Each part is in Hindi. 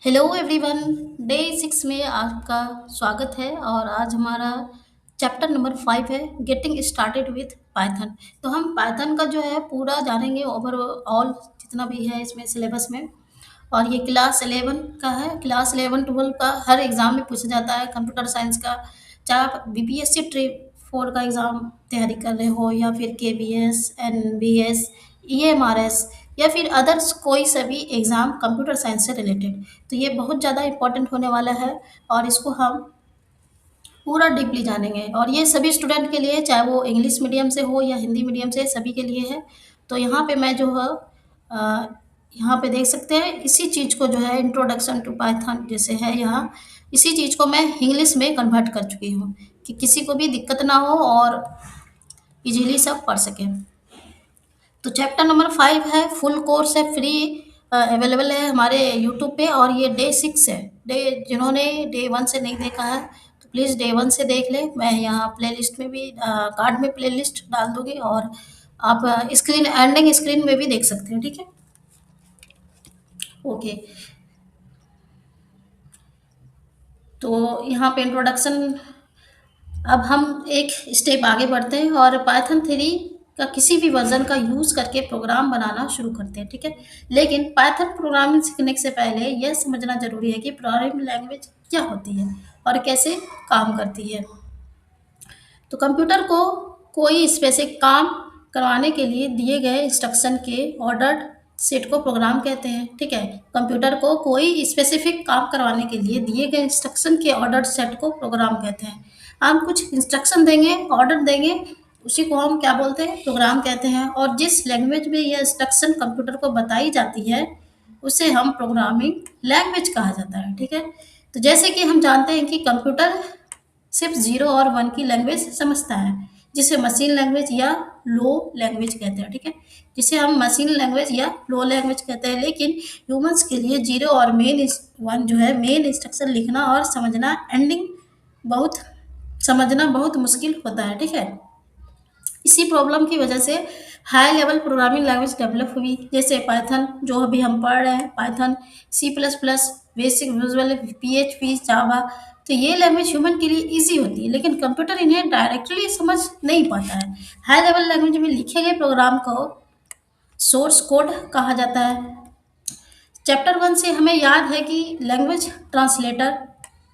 Hello everyone. डे 6 में आपका स्वागत है और आज हमारा चैप्टर नंबर 5 है गेटिंग स्टार्टेड विथ पाइथन। तो हम पाइथन का जो है पूरा जानेंगे ओवरऑल जितना भी है इसमें सिलेबस में। और ये क्लास 11 का है। क्लास 11 12 का हर एग्ज़ाम में पूछा जाता है कंप्यूटर साइंस का। चाहे आप बीपीएससी ट्री 4 का एग्ज़ाम तैयारी कर रहे हो या फिर केबीएस एनबीएस ईएमआरएस या फिर अदर्स कोई सभी एग्ज़ाम कंप्यूटर साइंस से रिलेटेड। तो ये बहुत ज़्यादा इम्पोर्टेंट होने वाला है और इसको हम पूरा डीपली जानेंगे। और ये सभी स्टूडेंट के लिए, चाहे वो इंग्लिश मीडियम से हो या हिंदी मीडियम से, सभी के लिए है। तो यहाँ पे मैं जो है अ, यहाँ पे देख सकते हैं इसी चीज़ को जो है इंट्रोडक्शन टू पाइथन जैसे है यहाँ, इसी चीज़ को मैं इंग्लिश में कन्वर्ट कर चुकी हूँ कि किसी को भी दिक्कत ना हो और इजीली सब पढ़ सकें। तो चैप्टर नंबर 5 है, फुल कोर्स है, फ्री अवेलेबल है हमारे यूट्यूब पे। और ये डे 6 है। डे जिन्होंने डे 1 से नहीं देखा है तो प्लीज़ डे 1 से देख ले। मैं यहाँ प्लेलिस्ट में भी कार्ड में प्लेलिस्ट डाल दूँगी और आप स्क्रीन एंडिंग स्क्रीन में भी देख सकते हैं, ठीक है? ओके। तो यहाँ पे इंट्रोडक्शन, अब हम एक स्टेप आगे बढ़ते हैं और पाइथन 3 का किसी भी वर्जन का यूज़ करके प्रोग्राम बनाना शुरू करते हैं, ठीक है? लेकिन पाइथन प्रोग्रामिंग सीखने से पहले यह समझना ज़रूरी है कि प्रोग्रामिंग लैंग्वेज क्या होती है और कैसे काम करती है। तो कंप्यूटर को कोई स्पेसिफिक काम करवाने के लिए दिए गए इंस्ट्रक्शन के ऑर्डर्ड सेट को प्रोग्राम कहते हैं, ठीक है? कंप्यूटर को कोई स्पेसिफिक काम करवाने के लिए दिए गए इंस्ट्रक्शन के ऑर्डर्ड सेट को प्रोग्राम कहते हैं। हम कुछ इंस्ट्रक्शन देंगे, ऑर्डर देंगे, उसी को हम क्या बोलते हैं? प्रोग्राम कहते हैं। और जिस लैंग्वेज में यह इंस्ट्रक्शन कंप्यूटर को बताई जाती है उसे हम प्रोग्रामिंग लैंग्वेज कहा जाता है, ठीक है? तो जैसे कि हम जानते हैं कि कंप्यूटर सिर्फ 0 और 1 की लैंग्वेज समझता है, जिसे मशीन लैंग्वेज या लो लैंग्वेज कहते हैं, ठीक है? जिसे हम मशीन लैंग्वेज या लो लैंग्वेज कहते हैं। लेकिन ह्यूमंस के लिए 0 और मेन 1 जो है, मेन इंस्ट्रक्शन लिखना और बहुत समझना बहुत मुश्किल होता है, ठीक है? इसी प्रॉब्लम की वजह से high level programming language develop हुई, जैसे पाइथन जो अभी हम पढ़ रहे हैं, Python, C plus plus, basic visual, PHP, Java. तो ये लैंग्वेज ह्यूमन के लिए इजी होती है लेकिन कंप्यूटर इन्हें डायरेक्टली समझ नहीं पाता है। हाई लेवल लैंग्वेज में लिखे गए प्रोग्राम को सोर्स कोड कहा जाता है। चैप्टर 1 से हमें याद है कि लैंग्वेज ट्रांसलेटर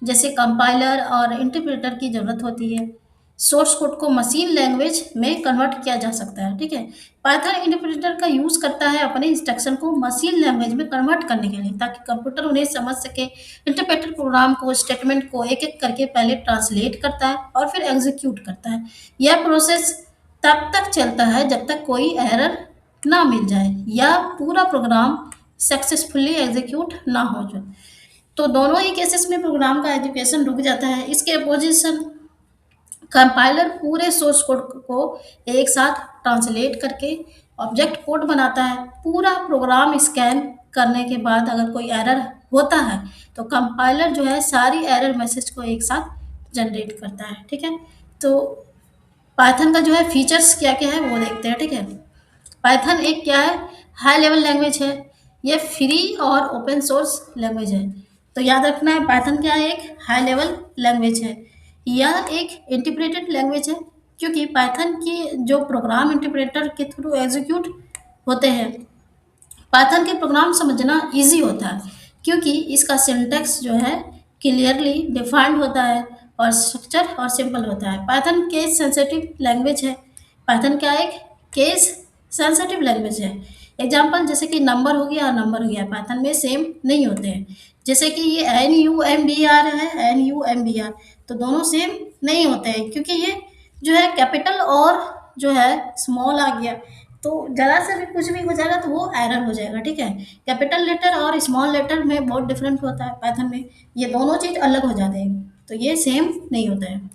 जैसे कंपाइलर और इंटरप्रेटर की ज़रूरत होती है। सोर्स कोड को मशीन लैंग्वेज में कन्वर्ट किया जा सकता है, ठीक है? पाइथन इंटरप्रेटर का यूज़ करता है अपने इंस्ट्रक्शन को मशीन लैंग्वेज में कन्वर्ट करने के लिए ताकि कंप्यूटर उन्हें समझ सके। इंटरप्रेटर प्रोग्राम को, स्टेटमेंट को एक एक करके पहले ट्रांसलेट करता है और फिर एग्जीक्यूट करता है। यह प्रोसेस तब तक चलता है जब तक कोई एरर ना मिल जाए या पूरा प्रोग्राम सक्सेसफुली एग्जीक्यूट ना हो जाए। तो दोनों ही केसेस में प्रोग्राम का एजुकेशन रुक जाता है। इसके अपोजिशन कंपाइलर पूरे सोर्स कोड को एक साथ ट्रांसलेट करके ऑब्जेक्ट कोड बनाता है। पूरा प्रोग्राम स्कैन करने के बाद अगर कोई एरर होता है तो कंपाइलर जो है सारी एरर मैसेज को एक साथ जनरेट करता है, ठीक है? तो पाइथन का जो है फीचर्स क्या क्या है वो देखते हैं, ठीक है? पाइथन एक क्या है? हाई लेवल लैंग्वेज है। ये फ्री और ओपन सोर्स लैंग्वेज है। तो याद रखना है पाइथन क्या है? एक हाई लेवल लैंग्वेज है। यह एक इंटीग्रेटेड लैंग्वेज है क्योंकि पाइथन की जो प्रोग्राम इंटरप्रेटर के थ्रू एग्जीक्यूट होते हैं। पाइथन के प्रोग्राम समझना इजी होता है क्योंकि इसका सिंटैक्स जो है क्लियरली डिफाइंड होता है और स्ट्रक्चर और सिंपल होता है। पाइथन केस सेंसिटिव लैंग्वेज है। पाइथन क्या है? एक केस सेंसिटिव लैंग्वेज है। एग्जाम्पल जैसे कि नंबर हो गया, नंबर हो गया, पाइथन में सेम नहीं होते हैं। जैसे कि ये NUMBR है, NUMBR, तो दोनों सेम नहीं होते हैं क्योंकि ये जो है कैपिटल और जो है स्मॉल आ गया तो ज़रा से भी कुछ भी हो जाएगा तो वो एरर हो जाएगा, ठीक है? कैपिटल लेटर और स्मॉल लेटर में बहुत डिफरेंट होता है पाइथन में। ये दोनों चीज़ अलग हो जाते हैं तो ये सेम नहीं होते हैं।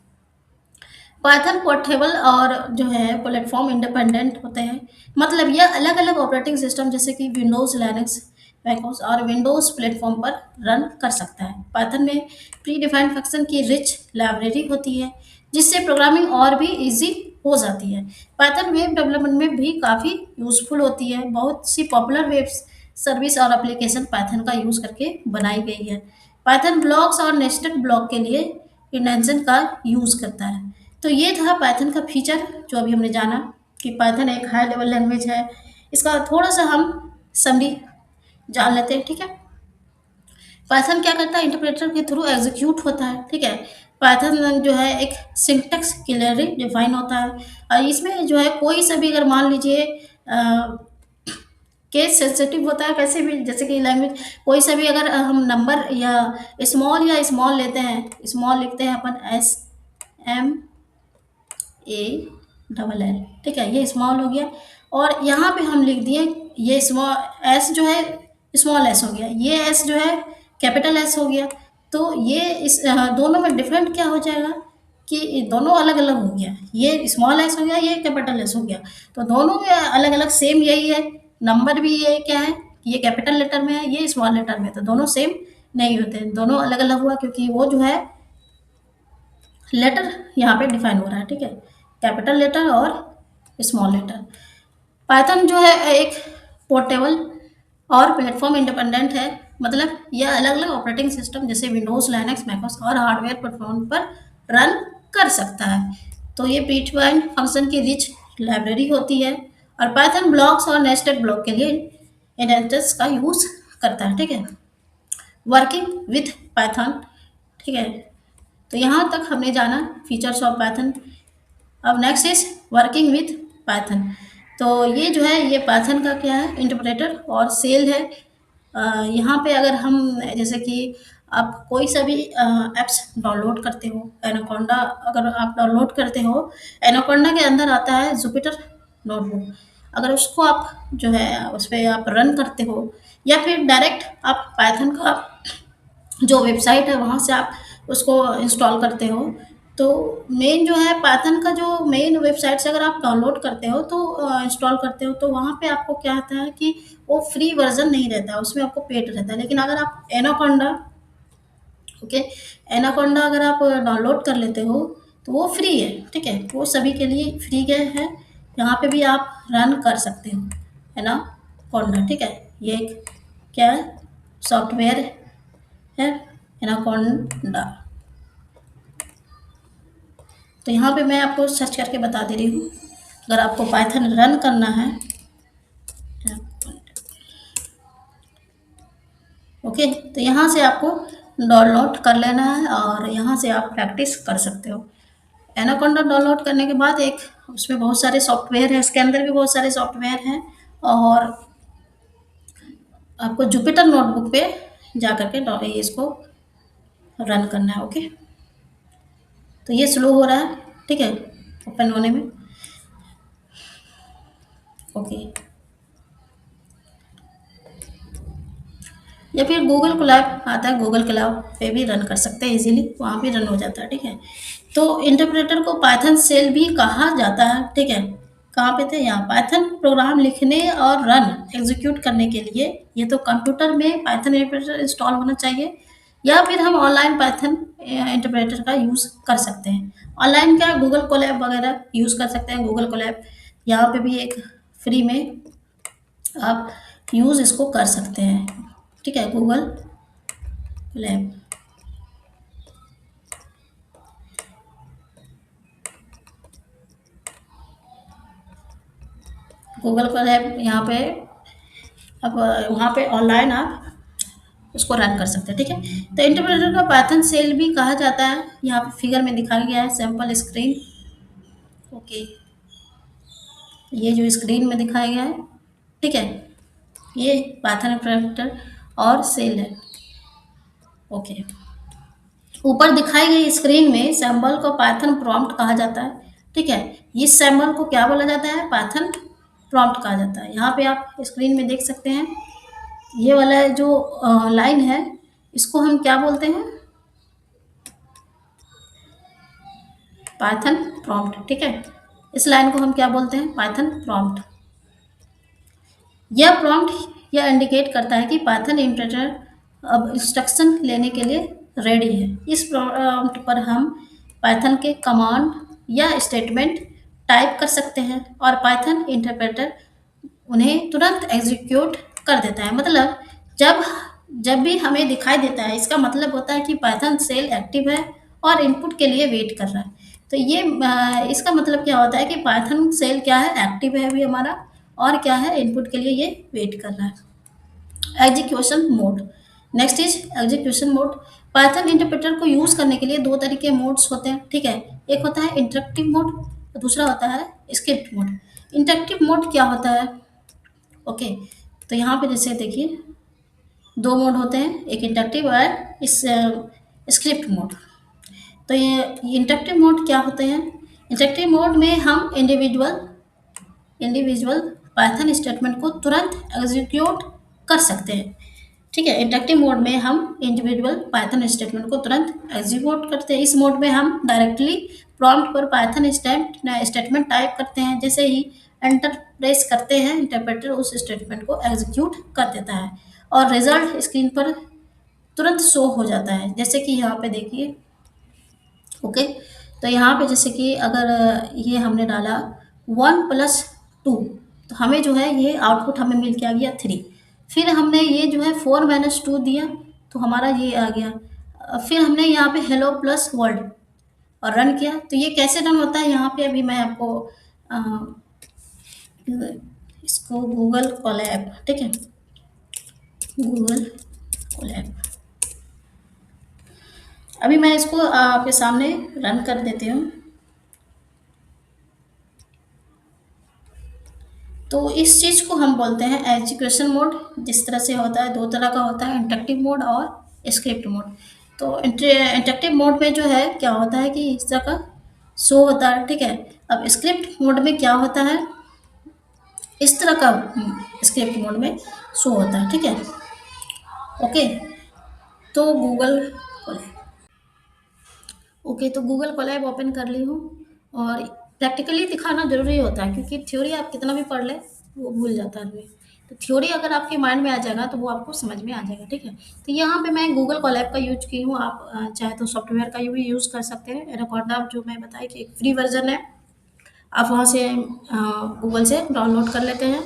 पाइथन पोर्टेबल और जो है प्लेटफॉर्म इंडिपेंडेंट होते हैं। मतलब ये अलग अलग ऑपरेटिंग सिस्टम जैसे कि विंडोज़, लिनक्स, मैकओएस और विंडोज़ प्लेटफॉर्म पर रन कर सकता है। पाइथन में प्री डिफाइंड फंक्शन की रिच लाइब्रेरी होती है जिससे प्रोग्रामिंग और भी इजी हो जाती है। पाइथन वेब डेवलपमेंट में भी काफ़ी यूज़फुल होती है। बहुत सी पॉपुलर वेब सर्विस और एप्लीकेशन पाइथन का यूज़ करके बनाई गई है। पाइथन ब्लॉक्स और नेस्टेड ब्लॉक के लिए इंडेंशन का यूज़ करता है। तो ये था पाइथन का फीचर जो अभी हमने जाना कि पाइथन एक हाई लेवल लैंग्वेज है। इसका थोड़ा सा हम समरी जान लेते हैं, ठीक है। पाइथन क्या करता है, इंटरप्रेटर के थ्रू एग्जीक्यूट होता है, ठीक है। पाइथन जो है एक सिंटेक्स क्लियरली डिफाइन होता है और इसमें जो है कोई सा भी, अगर मान लीजिए केस सेंसिटिव होता है, कैसे भी, जैसे कि लैंग्वेज कोई सा भी अगर हम नंबर या स्मॉल लेते हैं, स्मॉल लिखते हैं अपन SMALL, ठीक है, ये स्मॉल हो गया। और यहाँ पे हम लिख दिए ये स्मॉल एस जो है स्मॉल एस हो गया, ये एस जो है कैपिटल एस हो गया। तो ये इस दोनों में डिफरेंट क्या हो जाएगा कि दोनों अलग अलग हो गया, ये स्मॉल एस हो गया, ये कैपिटल एस हो गया। तो दोनों में अलग अलग सेम यही है, नंबर भी ये क्या है, ये कैपिटल लेटर में है, ये स्मॉल लेटर में है, तो दोनों सेम नहीं होते, दोनों अलग अलग हुआ क्योंकि वो जो है लेटर यहाँ पे डिफाइन हो रहा है, ठीक है, कैपिटल लेटर और स्मॉल लेटर। पाइथन जो है एक पोर्टेबल और प्लेटफॉर्म इंडिपेंडेंट है, मतलब यह अलग अलग ऑपरेटिंग सिस्टम जैसे विंडोज, लाइनक्स, मैकओएस और हार्डवेयर प्लेटफॉर्म पर रन कर सकता है। तो ये प्रीडिफाइंड फंक्शन की रिच लाइब्रेरी होती है और पाइथन ब्लॉक्स और नेस्टेड ब्लॉक के लिए इंडेंटर्स का यूज करता है, ठीक है। वर्किंग विथ पाइथन, ठीक है। तो यहाँ तक हमने जाना फीचर्स ऑफ पाइथन। अब next is working with Python. तो ये जो है ये पाइथन का क्या है, इंटरप्रेटर और सेल है। यहाँ पे अगर हम जैसे कि आप कोई सा भी एप्स डाउनलोड करते हो, एनाकोंडा अगर आप डाउनलोड करते हो, एनाकोंडा के अंदर आता है जुपिटर नोटबुक। अगर उसको आप जो है उस पर आप रन करते हो या फिर डायरेक्ट आप पाइथन का जो वेबसाइट है वहाँ से आप उसको इंस्टॉल करते हो, तो मेन जो है पाइथन का जो मेन वेबसाइट से अगर आप डाउनलोड करते हो तो इंस्टॉल करते हो, तो वहाँ पे आपको क्या आता है कि वो फ्री वर्जन नहीं रहता है, उसमें आपको पेड रहता है। लेकिन अगर आप एनाकोंडा, ओके, एनाकोंडा अगर आप डाउनलोड कर लेते हो तो वो फ्री है, ठीक है, वो सभी के लिए फ्री के है, यहाँ पे भी आप रन कर सकते हो एनाकोंडा, ठीक है। ये एक क्या है, सॉफ्टवेयर है एनाकोंडा। तो यहाँ पे मैं आपको सर्च करके बता दे रही हूँ, अगर आपको पाइथन रन करना है, ओके, तो यहाँ से आपको डाउनलोड कर लेना है और यहाँ से आप प्रैक्टिस कर सकते हो। एनाकोंडा डाउनलोड करने के बाद एक उसमें बहुत सारे सॉफ्टवेयर है, इसके अंदर भी बहुत सारे सॉफ्टवेयर हैं और आपको जुपिटर नोटबुक पे जा करके इसको रन करना है, ओके। तो ये स्लो हो रहा है, ठीक है, ओपन होने में, ओके। या फिर गूगल कोलैब आता है, गूगल कोलैब पे भी रन कर सकते हैं इजीली, वहाँ भी रन हो जाता है, ठीक है। तो इंटरप्रेटर को पाइथन सेल भी कहा जाता है, ठीक है। कहाँ पे थे, यहाँ पाइथन प्रोग्राम लिखने और रन एग्जीक्यूट करने के लिए ये तो कंप्यूटर में पाइथन इंटरप्रेटर इंस्टॉल होना चाहिए या फिर हम ऑनलाइन पाइथन इंटरप्रेटर का यूज़ कर सकते हैं। ऑनलाइन क्या, गूगल कोलैब वगैरह यूज़ कर सकते हैं, गूगल कोलैब यहाँ पे भी एक फ्री में आप यूज़ इसको कर सकते हैं, ठीक है, गूगल कोलैब। गूगल कोलैब यहाँ पे अब वहाँ पे ऑनलाइन आप उसको रन कर सकते हैं, ठीक है। तो इंटरप्रेटर का पाइथन सेल भी कहा जाता है, यहाँ पे फिगर में दिखाया गया है सैंपल स्क्रीन, ओके, ये जो स्क्रीन में दिखाया गया है, ठीक है, ये पाइथन इंटरप्रेटर और सेल है, ओके। ऊपर दिखाई गई स्क्रीन में सैम्बल को पाइथन प्रॉम्प्ट कहा जाता है, ठीक है। इस सैम्बल को क्या बोला जाता है, पाइथन प्रॉम्प्ट कहा जाता है। यहाँ पे आप स्क्रीन में देख सकते हैं ये वाला जो लाइन है इसको हम क्या बोलते हैं, पाइथन प्रॉम्प्ट, ठीक है। इस लाइन को हम क्या बोलते हैं, पाइथन प्रॉम्प्ट। यह प्रॉम्प्ट यह इंडिकेट करता है कि पाइथन इंटरप्रेटर अब इंस्ट्रक्शन लेने के लिए रेडी है। इस प्रॉम्प्ट पर हम पाइथन के कमांड या स्टेटमेंट टाइप कर सकते हैं और पाइथन इंटरप्रेटर उन्हें तुरंत एग्जीक्यूट कर देता है। मतलब जब जब भी हमें दिखाई देता है, इसका मतलब होता है कि पाइथन सेल एक्टिव है और इनपुट के लिए वेट कर रहा है। तो ये इसका मतलब क्या होता है कि पाइथन सेल क्या है, एक्टिव है अभी हमारा, और क्या है, इनपुट के लिए ये वेट कर रहा है। Execution mode. Next is execution mode. Python interpreter को यूज करने के लिए दो तरीके मोड्स होते हैं, ठीक है। एक होता है इंटरेक्टिव मोड, दूसरा होता है स्क्रिप्ट मोड। इंटरेक्टिव मोड क्या होता है? ओके, तो यहाँ पे जैसे देखिए दो मोड होते हैं, एक इंटरेक्टिव और इस स्क्रिप्ट मोड। तो ये इंटरेक्टिव मोड क्या होते हैं? इंटरेक्टिव मोड में हम इंडिविजुअल पाइथन स्टेटमेंट को तुरंत एग्जीक्यूट कर सकते हैं, ठीक है। इंटरेक्टिव मोड में हम इंडिविजुअल पाइथन स्टेटमेंट को तुरंत एग्जीक्यूट करते हैं। इस मोड में हम डायरेक्टली प्रॉम्प्ट पर पाइथन स्टेटमेंट टाइप करते हैं, जैसे ही एंटर प्रेस करते हैं इंटरप्रेटर उस स्टेटमेंट को एग्जीक्यूट कर देता है और रिजल्ट स्क्रीन पर तुरंत शो हो जाता है, जैसे कि यहाँ पे देखिए। ओके, तो यहाँ पे जैसे कि अगर ये हमने डाला 1+2, तो हमें जो है ये आउटपुट हमें मिल के आ गया 3। फिर हमने ये जो है 4-2 दिया, तो हमारा ये आ गया। फिर हमने यहाँ पे हेलो प्लस वर्ल्ड और रन किया, तो ये कैसे रन होता है यहाँ पे अभी मैं आपको अ, इसको गूगल कोलैब, ठीक है, गूगल कोलैब, अभी मैं इसको आपके सामने रन कर देती हूँ। तो इस चीज़ को हम बोलते हैं एजुकेशन मोड। जिस तरह से होता है, दो तरह का होता है, इंटरेक्टिव मोड और स्क्रिप्ट मोड। तो इंटरेक्टिव मोड में जो है क्या होता है कि इस तरह का शो होता है, ठीक है। अब स्क्रिप्ट मोड में क्या होता है, इस तरह का स्क्रिप्ट मोड में शो होता है, ठीक है। ओके, तो गूगल ओके, तो गूगल कोलैब ओपन कर ली हूँ। और प्रैक्टिकली दिखाना ज़रूरी होता है, क्योंकि थ्योरी आप कितना भी पढ़ लें वो भूल जाता है आदमी। तो थ्योरी अगर आपके माइंड में आ जाएगा तो वो आपको समझ में आ जाएगा, ठीक है। तो यहाँ पे मैं गूगल कोलैब का यूज की हूँ। आप चाहे तो सॉफ्टवेयर का भी यूज़ कर सकते हैं। रिकॉर्डर जो मैं बताई कि एक फ्री वर्जन है, आप वहाँ से गूगल से डाउनलोड कर लेते हैं,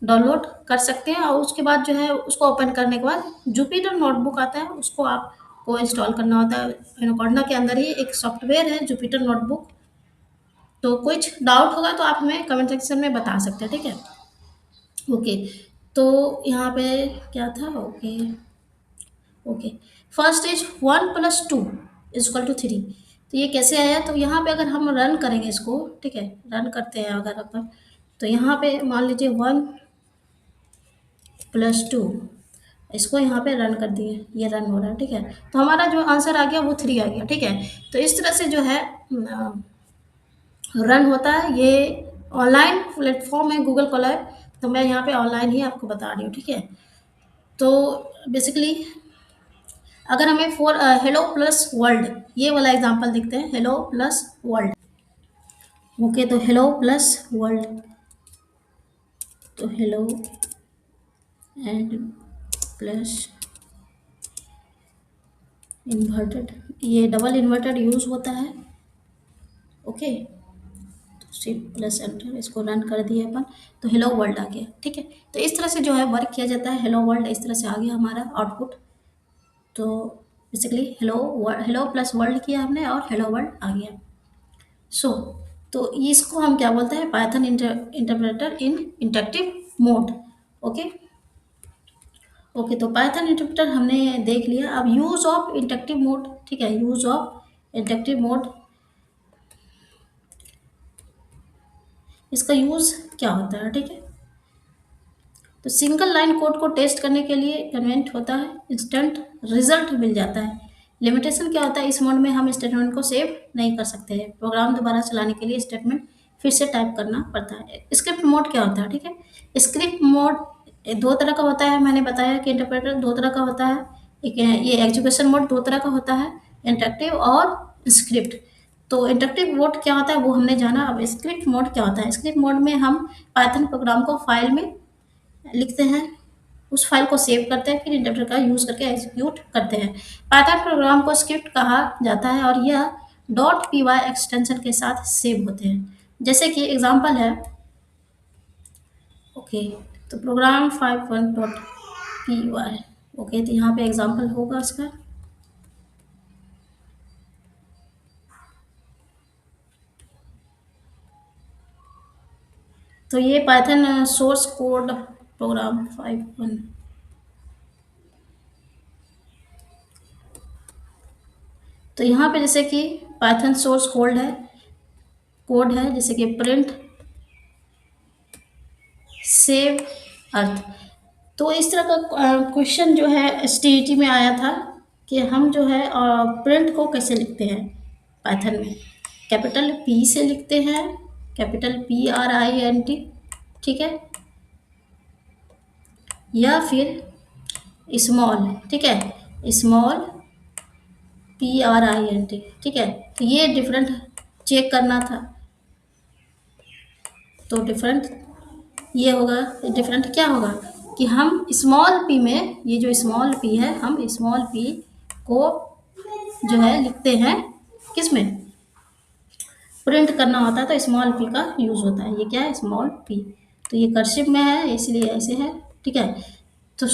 डाउनलोड कर सकते हैं। और उसके बाद जो है उसको ओपन करने के बाद जुपिटर नोटबुक आता है, उसको आपको इंस्टॉल करना होता है। एनाकोंडा के अंदर ही एक सॉफ्टवेयर है जुपिटर नोटबुक। तो कुछ डाउट होगा तो आप हमें कमेंट सेक्शन में बता सकते हैं, ठीक है। ओके, तो यहाँ पे क्या था? Okay, okay, first is 1+2 = 3। तो ये कैसे आया? तो यहाँ पे अगर हम रन करेंगे इसको, ठीक है, रन करते हैं अगर अपन, तो यहाँ पे मान लीजिए 1+2, इसको यहाँ पे रन कर दिए, ये रन हो रहा है, ठीक है। तो हमारा जो आंसर आ गया वो 3 आ गया, ठीक है। तो इस तरह से जो है रन होता है। ये ऑनलाइन प्लेटफॉर्म है गूगल कोलैब, तो मैं यहाँ पे ऑनलाइन ही आपको बता रही हूँ, ठीक है। तो बेसिकली अगर हमें हेलो प्लस वर्ल्ड, ये वाला एग्जांपल देखते हैं, हेलो प्लस वर्ल्ड। ओके, तो हेलो प्लस वर्ल्ड, तो हेलो एंड प्लस इन्वर्टेड, ये डबल इन्वर्टेड यूज होता है। ओके, तो शिफ्ट प्लस एंटर, इसको रन कर दिए अपन, तो हेलो वर्ल्ड आ गया, ठीक है। तो इस तरह से जो है वर्क किया जाता है। हेलो वर्ल्ड इस तरह से आ गया हमारा आउटपुट। तो बेसिकली हेलो प्लस वर्ल्ड किया हमने और हेलो वर्ल्ड आ गया। सो तो इसको हम क्या बोलते हैं? पाइथन इंटरप्रेटर इन इंटरेक्टिव मोड। ओके, ओके, तो पाइथन इंटरप्रेटर हमने देख लिया। अब यूज ऑफ इंटरेक्टिव मोड, ठीक है, यूज ऑफ इंटरेक्टिव मोड, इसका यूज क्या होता है, ठीक है। तो सिंगल लाइन कोड को टेस्ट करने के लिए कन्वेंट होता है, इंस्टेंट रिजल्ट मिल जाता है। लिमिटेशन क्या होता है? इस मोड में हम स्टेटमेंट को सेव नहीं कर सकते हैं, प्रोग्राम दोबारा चलाने के लिए स्टेटमेंट फिर से टाइप करना पड़ता है। स्क्रिप्ट मोड क्या होता है, ठीक है। स्क्रिप्ट मोड दो तरह का होता है, मैंने बताया कि इंटरप्रेटर दो तरह का होता है। एक ये एग्जीक्यूशन मोड दो तरह का होता है, इंटरेक्टिव और स्क्रिप्ट। तो इंटरेक्टिव मोड क्या होता है वो हमने जाना। अब स्क्रिप्ट मोड क्या होता है? स्क्रिप्ट मोड में हम पाइथन प्रोग्राम को फाइल में लिखते हैं, उस फाइल को सेव करते हैं, फिर इंटरप्रेटर का यूज़ करके एग्जीक्यूट करते हैं। पाइथन प्रोग्राम को स्क्रिप्ट कहा जाता है और यह .py एक्सटेंशन के साथ सेव होते हैं। जैसे कि एग्जांपल है, ओके, तो प्रोग्राम 51.py। ओके, तो यहाँ पे एग्जांपल होगा उसका। तो ये पाइथन सोर्स कोड प्रोग्राम 51। तो यहाँ पे जैसे कि पाइथन सोर्स कोड है जैसे कि प्रिंट सेव अर्थ। तो इस तरह का क्वेश्चन जो है एसटीईटी में आया था कि हम जो है प्रिंट को कैसे लिखते हैं पाइथन में। कैपिटल पी से लिखते हैं, कैपिटल PRINT, ठीक है, या फिर स्मॉल, ठीक है, स्मॉल PRINT, ठीक है। तो ये डिफरेंट चेक करना था। तो डिफरेंट ये होगा, डिफरेंट क्या होगा कि हम स्मॉल पी में, ये जो स्मॉल पी है, हम स्मॉल पी को जो है लिखते हैं किस में, प्रिंट करना होता है तो स्मॉल पी का यूज होता है। ये क्या है, स्मॉल पी। तो ये कर्सिव में है इसलिए ऐसे है, ठीक है। तो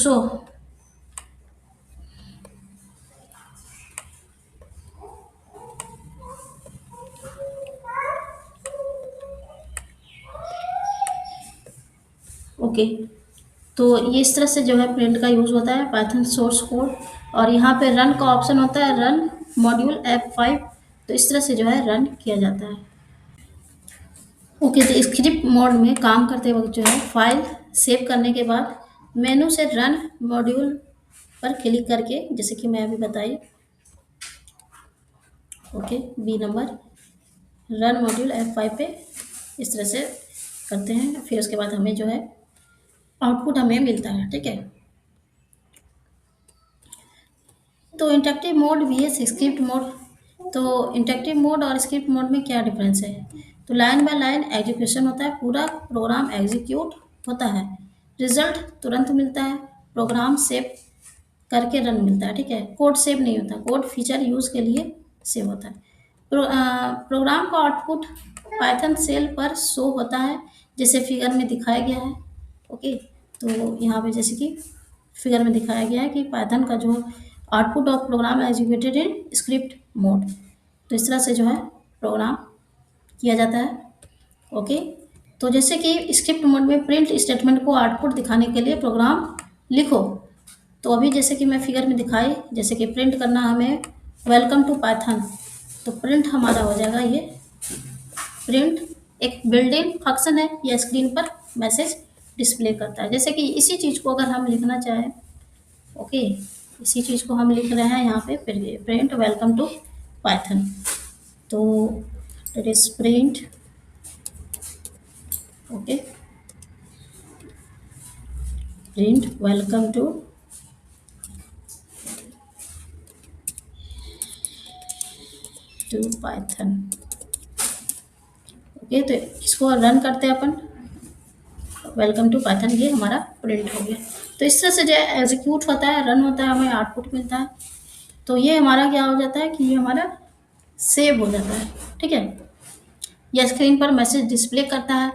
ओके, तो ये इस तरह से जो है प्रिंट का यूज़ होता है पाइथन सोर्स कोड। और यहाँ पे रन का ऑप्शन होता है, रन मॉड्यूल F5। तो इस तरह से जो है रन किया जाता है। ओके, तो स्क्रिप्ट मोड में काम करते वक्त जो है फाइल सेव करने के बाद मेनू से रन मॉड्यूल पर क्लिक करके, जैसे कि मैं अभी बताई, okay, B number run module F5 पे इस तरह से करते हैं। फिर उसके बाद हमें जो है आउटपुट हमें मिलता है, ठीक है। तो interactive mode vs script mode. तो इंटरेक्टिव मोड और स्क्रिप्ट मोड में क्या डिफरेंस है। तो लाइन बाय लाइन एग्जीक्यूशन होता है, पूरा प्रोग्राम एग्जीक्यूट होता है, रिजल्ट तुरंत मिलता है, प्रोग्राम सेव करके रन मिलता है, ठीक है। कोड सेव नहीं होता, कोड फीचर यूज़ के लिए सेव होता है। प्रोग्राम का आउटपुट पाइथन सेल पर शो होता है जैसे फिगर में दिखाया गया है। ओके, तो यहाँ पे जैसे कि फिगर में दिखाया गया है कि पाइथन का जो output of program executed in script mode. तो इस तरह से जो है प्रोग्राम किया जाता है। ओके, तो जैसे कि स्क्रिप्ट मोड में प्रिंट स्टेटमेंट को आउटपुट दिखाने के लिए प्रोग्राम लिखो। तो अभी जैसे कि मैं फिगर में दिखाई, जैसे कि प्रिंट करना हमें वेलकम टू पाइथन, तो प्रिंट हमारा हो जाएगा ये प्रिंट, एक बिल्ट इन फंक्शन है, या स्क्रीन पर मैसेज डिस्प्ले करता है। जैसे कि इसी चीज़ को अगर हम लिखना चाहें, ओके, इसी चीज़ को हम लिख रहे हैं यहाँ पे प्रिंट वेलकम टू पाइथन। तो it is print, okay, print welcome to Python. Okay, तो इसको रन करते हैं अपन, वेलकम टू पाइथन, ये हमारा प्रिंट हो गया। तो इस तरह से जो है एग्जीक्यूट होता है, रन होता है, हमें आउटपुट मिलता है। तो ये हमारा क्या हो जाता है कि ये हमारा सेव हो जाता है, ठीक है, या स्क्रीन पर मैसेज डिस्प्ले करता है।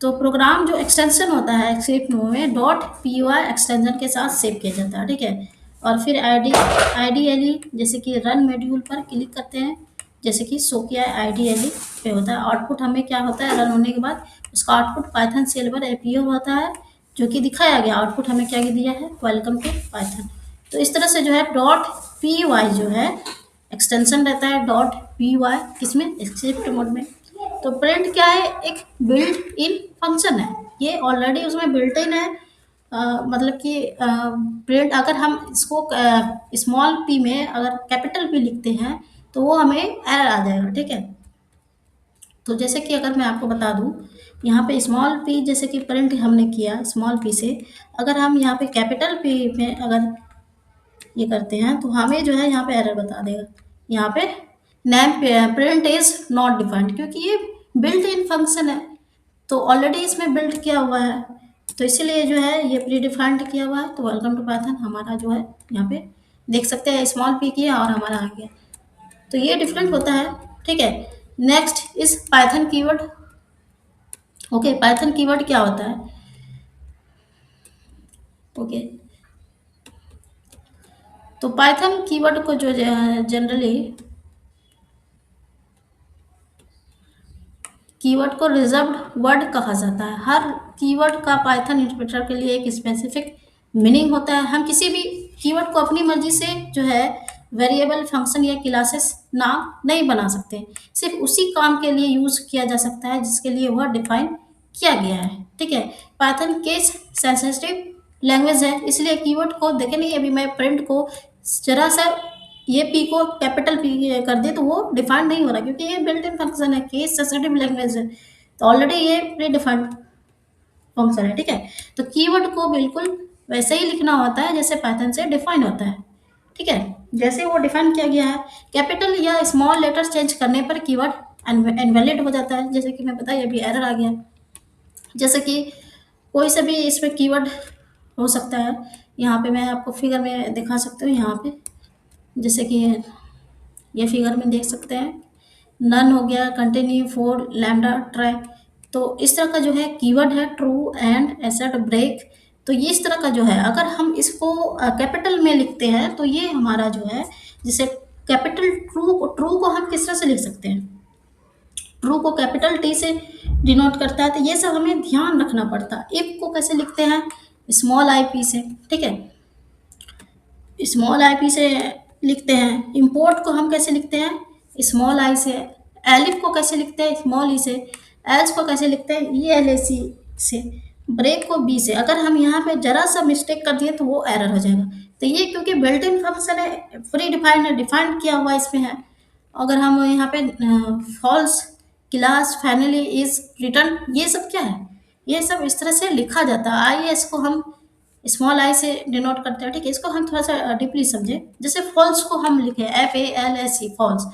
तो प्रोग्राम जो एक्सटेंशन होता है स्क्रिप्ट में .py एक्सटेंशन के साथ सेव किया जाता है, ठीक है। और फिर आइडियली जैसे कि रन मॉड्यूल पर क्लिक करते हैं, जैसे कि शो किया है आइडियली पे होता है। आउटपुट हमें क्या होता है, रन होने के बाद उसका आउटपुट पाइथन सेल पर अपीयर होता है, जो कि दिखाया गया आउटपुट हमें क्या दिया है, वेलकम टू पाइथन। तो इस तरह से जो है .py जो है एक्सटेंशन रहता है .py किसमें, स्क्रिप्ट मोड में। तो प्रिंट क्या है, एक बिल्ट इन फंक्शन है, ये ऑलरेडी उसमें बिल्ट इन है। मतलब कि प्रिंट अगर हम इसको स्मॉल पी में अगर कैपिटल पी लिखते हैं तो वो हमें एरर आ जाएगा, ठीक है। तो जैसे कि अगर मैं आपको बता दूं, यहाँ पे स्मॉल पी जैसे कि प्रिंट हमने किया स्मॉल पी से, अगर हम यहाँ पे कैपिटल पी में अगर ये करते हैं तो हमें जो है यहाँ पे एरर बता देगा। यहाँ पे name print is not defined, क्योंकि ये बिल्ट इन फंक्शन है, तो ऑलरेडी इसमें बिल्ट किया हुआ है, तो इसीलिए जो है ये प्री डिफाइंड किया हुआ है। तो वेलकम टू पाइथन हमारा जो है यहाँ पे देख सकते हैं स्मॉल पी किया और हमारा आ गया। तो ये डिफरेंट होता है, ठीक है। नेक्स्ट इस Python keyword. Okay, Python keyword क्या होता है। ओके। तो पाइथन कीवर्ड को जो जनरली कीवर्ड को रिजर्व्ड वर्ड कहा जाता है। हर कीवर्ड का पाइथन इंटरप्रेटर के लिए एक स्पेसिफिक मीनिंग होता है। हम किसी भी कीवर्ड को अपनी मर्जी से जो है वेरिएबल, फंक्शन या क्लासेस नाम नहीं बना सकते। सिर्फ उसी काम के लिए यूज किया जा सकता है जिसके लिए वह डिफाइन किया गया है। ठीक है। पाइथन केस सेंसिटिव लैंग्वेज है, इसलिए कीवर्ड को देखे नहीं, अभी मैं प्रिंट को जरा सा ये पी को कैपिटल पी कर दे तो वो डिफाइंड नहीं हो रहा, क्योंकि ये बिल्ट इन फंक्शन है, केस सेंसिटिव लैंग्वेज है, तो ऑलरेडी ये प्री डिफाइंड फंक्शन है। ठीक है। तो कीवर्ड को बिल्कुल वैसे ही लिखना होता है जैसे पाइथन से डिफाइन होता है। ठीक है। जैसे वो डिफाइन किया गया है, कैपिटल या स्मॉल लेटर्स चेंज करने पर कीवर्ड इनवैलिड हो जाता है। जैसे कि मैं बताइए अभी एरर आ गया, जैसे कि कोई सा भी इसमें कीवर्ड हो सकता है। यहाँ पे मैं आपको फिगर में दिखा सकती हूँ। यहाँ पे जैसे कि ये फिगर में देख सकते हैं, नन हो गया, कंटिन्यू, फोर, लैम्डा, ट्राई। तो इस तरह का जो है कीवर्ड है, ट्रू, एंड, एसेट, ब्रेक। तो ये इस तरह का जो है, अगर हम इसको कैपिटल में लिखते हैं तो ये हमारा जो है, जैसे कैपिटल ट्रू को हम किस तरह से लिख सकते हैं, ट्रू को कैपिटल टी से डिनोट करता है, तो ये सब हमें ध्यान रखना पड़ता है। इफ को कैसे लिखते हैं, स्मॉल आई पी से। ठीक है। स्मॉल आई पी से लिखते हैं। इम्पोर्ट को हम कैसे लिखते हैं, स्मॉल आई से। एलिफ को कैसे लिखते हैं, स्मॉल ई से। एल्स को कैसे लिखते हैं, ई एल ए सी से। ब्रेक को बी से। अगर हम यहाँ पे जरा सा मिस्टेक कर दिए तो वो एरर हो जाएगा। तो ये क्योंकि बिल्ट इन फंक्शन है, प्री डिफाइंड है, डिफाइंड किया हुआ इसमें है। अगर हम यहाँ पे false, class, finally, is, return, ये सब क्या है, ये सब इस तरह से लिखा जाता है। आई एस को हम स्मॉल आई से डिनोट करते हैं। ठीक है। इसको हम थोड़ा सा डीपली समझें। जैसे फॉल्स को हम लिखे F A L S E, false,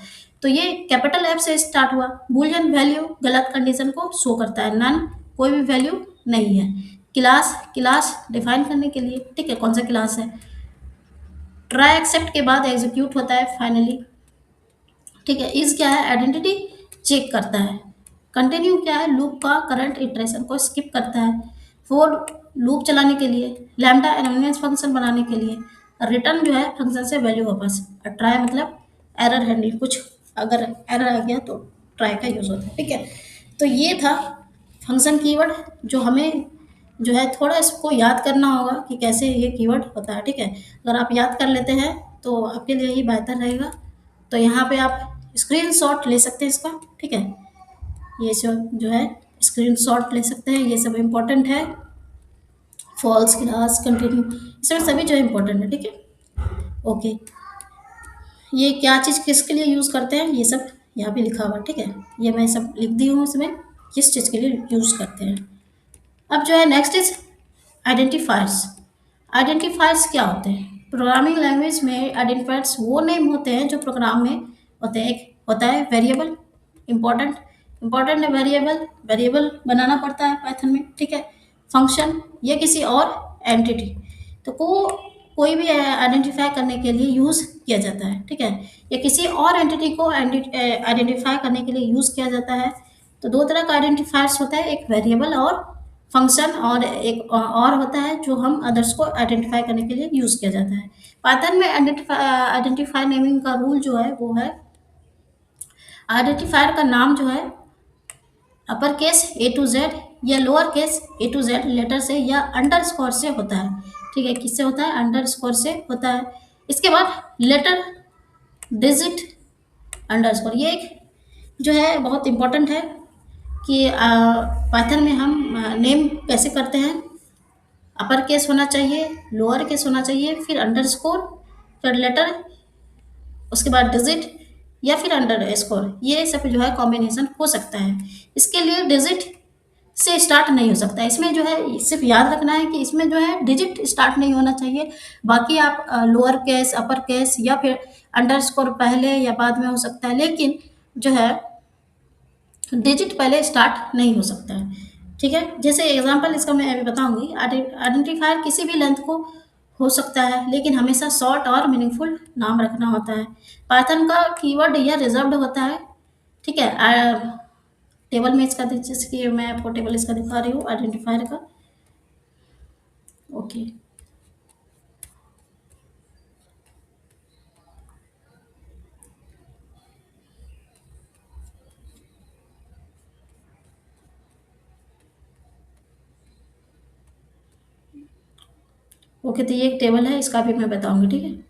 तो ये कैपिटल एफ से स्टार्ट हुआ। बुलियन वैल्यू गलत कंडीशन को शो करता है। नन कोई भी वैल्यू नहीं है। क्लास, क्लास डिफाइन करने के लिए, ठीक है, कौन सा क्लास है। ट्राई एक्सेप्ट के बाद एग्जीक्यूट होता है फाइनली। ठीक है। इज क्या है, आइडेंटिटी चेक करता है। कंटिन्यू क्या है, लूप का करंट इटरेशन को स्किप करता है। फोर लूप चलाने के लिए। लैम्डा एनोनिमस फंक्शन बनाने के लिए। रिटर्न जो है फंक्शन से वैल्यू वापस। और ट्राई मतलब एरर हैंडलिंग, कुछ अगर एरर आ गया तो ट्राई का यूज होता है। ठीक है। तो ये था फंक्शन कीवर्ड, जो हमें जो है थोड़ा इसको याद करना होगा कि कैसे ये कीवर्ड होता है। ठीक है। अगर आप याद कर लेते हैं तो आपके लिए ही बेहतर रहेगा। तो यहाँ पे आप स्क्रीनशॉट ले सकते हैं इसका। ठीक है। ये सब जो है स्क्रीनशॉट ले सकते हैं, ये सब इम्पोर्टेंट है। फॉल्स, क्लास, कंटिन्यू, इसमें सभी जो है इम्पोर्टेंट है। ठीक है। ओके। ये क्या चीज़ किसके लिए यूज़ करते हैं, ये सब यहाँ पे लिखा हुआ है। ठीक है। ये मैं सब लिख दी हूँ इसमें, किस चीज़ के लिए यूज़ करते हैं। अब जो है नेक्स्ट इज आइडेंटिफायर्स। आइडेंटिफायर्स क्या होते हैं, प्रोग्रामिंग लैंग्वेज में आइडेंटिफायर्स वो नेम होते हैं जो प्रोग्राम में होते हैं। एक होता है वेरिएबल, इंपॉर्टेंट, इंपॉर्टेंट है वेरिएबल, वेरिएबल बनाना पड़ता है पाइथन में। ठीक है। फंक्शन, ये किसी और एंटिटी, तो कोई भी आइडेंटिफाई करने के लिए यूज़ किया जाता है। ठीक है। या किसी और एंटिटी को आइडेंटिफाई करने के लिए यूज़ किया जाता है। तो दो तरह का आइडेंटिफायर्स होता है, एक वेरिएबल और फंक्शन, और एक और होता है जो हम अदर्स को आइडेंटिफाई करने के लिए यूज़ किया जाता है। पाइथन में आइडेंटिफाई नेमिंग का रूल जो है वो है, आइडेंटिफायर का नाम जो है upper case A to Z या lower case A to Z letter से या अंडरस्कोर से होता है। ठीक है। किससे होता है, अंडरस्कोर से होता है। इसके बाद लेटर, डिजिट, अंडरस्कोर, ये एक जो है बहुत इंपॉर्टेंट है कि पाइथन में हम नेम कैसे करते हैं। अपर केस होना चाहिए, लोअर केस होना चाहिए, फिर अंडरस्कोर, फिर लेटर, उसके बाद डिजिट, या फिर अंडर स्कोर, ये सब जो है कॉम्बिनेशन हो सकता है। इसके लिए डिजिट से स्टार्ट नहीं हो सकता। इसमें जो है सिर्फ याद रखना है कि इसमें जो है डिजिट स्टार्ट नहीं होना चाहिए। बाकी आप लोअर केस, अपर केस या फिर अंडरस्कोर पहले या बाद में हो सकता है, लेकिन जो है डिजिट पहले स्टार्ट नहीं हो सकता है। ठीक है। जैसे एग्जांपल इसका मैं अभी बताऊंगी। आइडेंटिफायर किसी भी लेंथ को हो सकता है, लेकिन हमेशा शॉर्ट और मीनिंगफुल नाम रखना होता है। पाइथन का कीवर्ड यह रिजर्व्ड होता है। ठीक है। टेबल में इसका जैसे कि मैं आपको टेबल इसका दिखा रही हूँ आइडेंटिफायर का। ओके। ओके, तो ये एक टेबल है, इसका भी मैं बताऊंगी, ठीक है।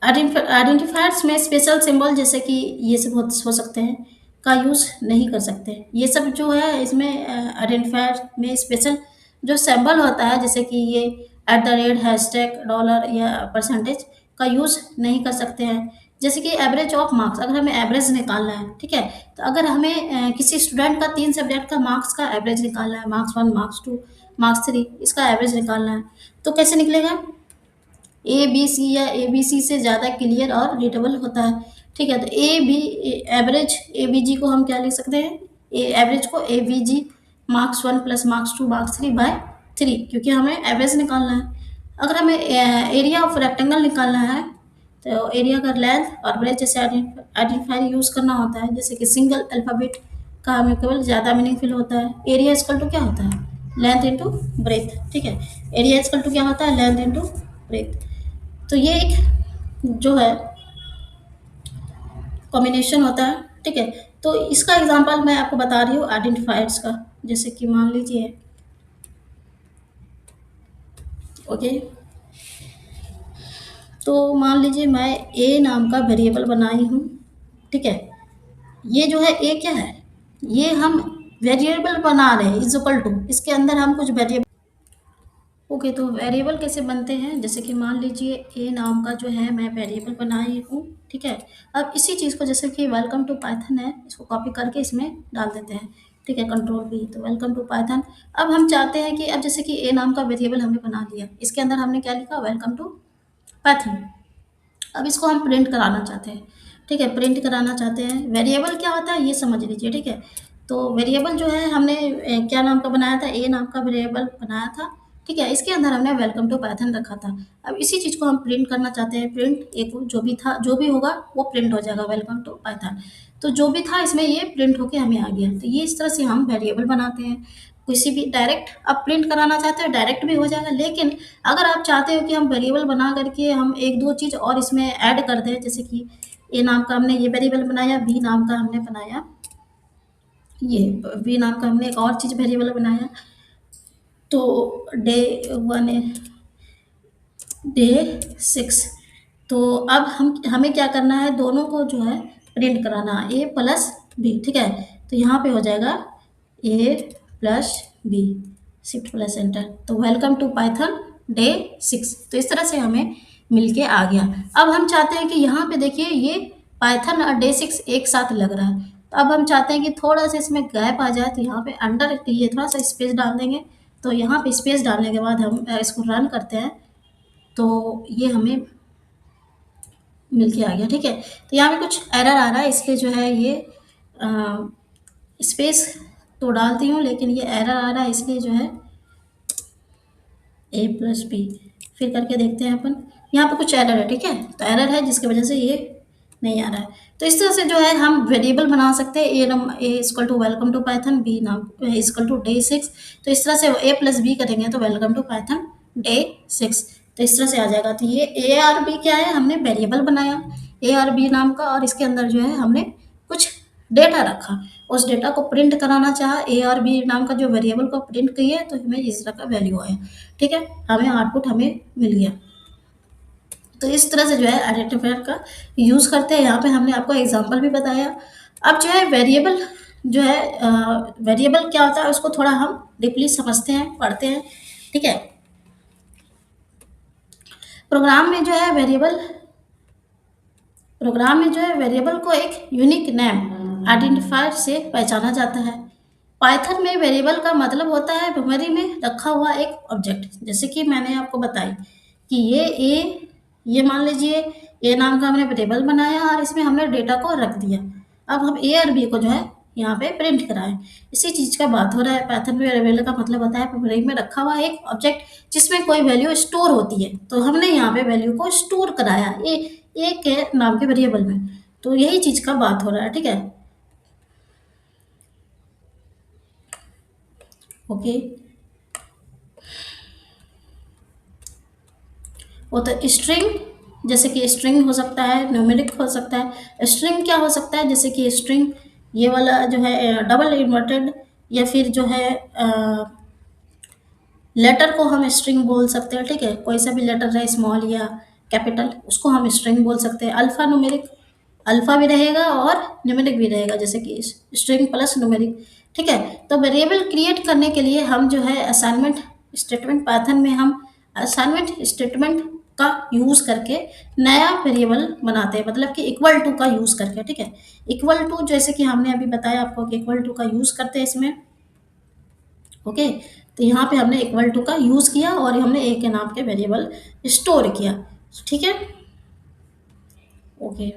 आइडेंटिफायर्स में स्पेशल सिंबल जैसे कि ये सब हो सकते हैं का यूज़ नहीं कर सकते। ये सब जो है इसमें आइडेंटिफायर में स्पेशल जो सिंबल होता है, जैसे कि ये @ हैशटैग डॉलर या परसेंटेज का यूज़ नहीं कर सकते हैं। जैसे कि एवरेज ऑफ मार्क्स, अगर हमें एवरेज निकालना है, ठीक है, तो अगर हमें किसी स्टूडेंट का 3 सब्जेक्ट का मार्क्स का एवरेज निकालना है, मार्क्स 1, मार्क्स 2, मार्क्स 3, इसका एवरेज निकालना है, तो कैसे निकलेगा? ए बी सी या ए बी सी से ज़्यादा क्लियर और रीडेबल होता है, ठीक है। तो A B average A B G को हम क्या लिख सकते हैं? एवरेज को A B G marks 1 plus marks 2 marks 3 by 3, क्योंकि हमें एवरेज निकालना है। अगर हमें एरिया ऑफ रेक्टेंगल निकालना है, तो एरिया का लेंथ और ब्रेथ जैसे आइडेंटिफायर यूज़ करना होता है, जैसे कि सिंगल अल्फ़ाबेट का हमें केवल ज़्यादा मीनिंगफुल होता है। एरिया इक्वल टू क्या होता है? लेंथ इंटू ब्रेथ, ठीक है। एरिया इक्वल टू क्या होता है? Length into breadth. तो ये एक जो है कॉम्बिनेशन होता है, ठीक है। तो इसका एग्जांपल मैं आपको बता रही हूँ आइडेंटिफायर्स का, जैसे कि मान लीजिए, ओके, तो मान लीजिए मैं ए नाम का वेरिएबल बनाई हूँ, ठीक है। ये जो है ए क्या है? ये हम वेरिएबल बना रहे हैं, इज इक्वल टू, इसके अंदर हम कुछ वेरिएबल, ओके, तो वेरिएबल कैसे बनते हैं? जैसे कि मान लीजिए ए नाम का जो है मैं वेरिएबल बनाई हूँ, ठीक है। अब इसी चीज़ को, जैसे कि वेलकम टू पाइथन है, इसको कॉपी करके इसमें डाल देते हैं, ठीक है, कंट्रोल V, तो वेलकम टू पाइथन। अब हम चाहते हैं कि अब जैसे कि ए नाम का वेरिएबल हमने बना लिया, इसके अंदर हमने क्या लिखा? Welcome to Python. अब इसको हम प्रिंट कराना चाहते हैं, ठीक है, प्रिंट कराना चाहते हैं। वेरिएबल क्या होता है ये समझ लीजिए, ठीक है। तो वेरिएबल जो है हमने क्या नाम का बनाया था? ए नाम का वेरिएबल बनाया था, ठीक है। इसके अंदर हमने वेलकम टू पाइथन रखा था। अब इसी चीज़ को हम प्रिंट करना चाहते हैं, प्रिंट ए को जो भी था, जो भी होगा वो प्रिंट हो जाएगा, वेलकम टू पाइथन। तो जो भी था इसमें ये प्रिंट होके हमें आ गया। तो ये इस तरह से हम वेरिएबल बनाते हैं। किसी भी डायरेक्ट आप प्रिंट कराना चाहते हो डायरेक्ट भी हो जाएगा, लेकिन अगर आप चाहते हो कि हम वेरिएबल बना करके हम एक दो चीज़ और इसमें ऐड कर दें, जैसे कि ए नाम का हमने ये वेरिएबल बनाया, बी नाम का हमने बनाया, ये बी नाम का हमने एक और चीज़ वेरिएबल बनाया, तो डे 1 डे 6, तो अब हमें क्या करना है? दोनों को जो है प्रिंट कराना, ए प्लस बी, ठीक है। तो यहाँ पे हो जाएगा A plus B, shift plus enter, तो वेलकम टू पाइथन डे 6। तो इस तरह से हमें मिलके आ गया। अब हम चाहते हैं कि यहाँ पे देखिए ये पाइथन और डे 6 एक साथ लग रहा है, तो अब हम चाहते हैं कि थोड़ा सा इसमें गैप आ जाए, तो यहाँ पे अंडर ये थोड़ा सा स्पेस डाल देंगे। तो यहाँ पे स्पेस डालने के बाद हम इसको रन करते हैं, तो ये हमें मिल के आ गया, ठीक है। तो यहाँ पे कुछ एरर आ रहा है, इसलिए जो है ये स्पेस तो डालती हूँ, लेकिन ये एरर आ रहा है, इसलिए जो है ए प्लस बी फिर करके देखते हैं अपन। यहाँ पे कुछ एरर है, ठीक है, तो एरर है जिसकी वजह से ये नहीं आ रहा है। तो इस तरह से जो है हम वेरिएबल बना सकते हैं। A equal to welcome to Python, B नाम इक्वल टू डे 6, तो इस तरह से ए प्लस बी करेंगे तो वेलकम टू पाइथन डे 6, तो इस तरह से आ जाएगा। तो ये ए आर बी क्या है? हमने वेरिएबल बनाया ए आर बी नाम का, और इसके अंदर जो है हमने कुछ डेटा रखा, उस डेटा को प्रिंट कराना चाहा, ए आर बी नाम का जो वेरिएबल को प्रिंट किए, तो हमें इस तरह का वैल्यू आया, ठीक है, हमें आउटपुट हमें मिल गया। तो इस तरह से जो है आइडेंटिफायर का यूज़ करते हैं। यहाँ पे हमने आपको एग्जांपल भी बताया। अब जो है वेरिएबल जो है वेरिएबल क्या होता है उसको थोड़ा हम डीपली समझते हैं, पढ़ते हैं, ठीक है। प्रोग्राम में जो है वेरिएबल प्रोग्राम में जो है वेरिएबल को एक यूनिक नेम आइडेंटिफायर से पहचाना जाता है। पाइथन में वेरिएबल का मतलब होता है मेमोरी में रखा हुआ एक ऑब्जेक्ट। जैसे कि मैंने आपको बताई कि ये मान लीजिए ए नाम का हमने वेरिएबल बनाया और इसमें हमने डेटा को रख दिया। अब हम ए और बी को जो है यहाँ पे प्रिंट कराएं, इसी चीज़ का बात हो रहा है। पाइथन में वेरिएबल का मतलब होता है मेमोरी में रखा हुआ एक ऑब्जेक्ट जिसमें कोई वैल्यू स्टोर होती है, तो हमने यहाँ पे वैल्यू को स्टोर कराया ए के नाम के वेरिएबल में। तो यही चीज़ का बात हो रहा है, ठीक है, ओके। वो तो स्ट्रिंग, जैसे कि स्ट्रिंग हो सकता है, न्यूमेरिक हो सकता है। स्ट्रिंग क्या हो सकता है? जैसे कि स्ट्रिंग ये वाला जो है डबल इन्वर्टेड, या फिर जो है लेटर को हम स्ट्रिंग बोल सकते हैं, ठीक है, कोई सा भी लेटर रहे स्मॉल या कैपिटल उसको हम स्ट्रिंग बोल सकते हैं। अल्फा न्यूमेरिक, अल्फा भी रहेगा और न्यूमेरिक भी रहेगा, जैसे कि स्ट्रिंग प्लस न्यूमेरिक, ठीक है। तो वेरिएबल क्रिएट करने के लिए हम जो है असाइनमेंट स्टेटमेंट पाइथन में हम असाइनमेंट स्टेटमेंट का यूज करके नया वेरिएबल बनाते हैं, मतलब कि इक्वल टू का यूज करके, ठीक है। इक्वल टू जैसे कि हमने अभी बताया आपको कि इक्वल टू का यूज करते हैं इसमें, ओके। तो यहाँ पे हमने इक्वल टू का यूज किया और हमने ए के नाम के वेरिएबल स्टोर किया, ठीक है, ओके।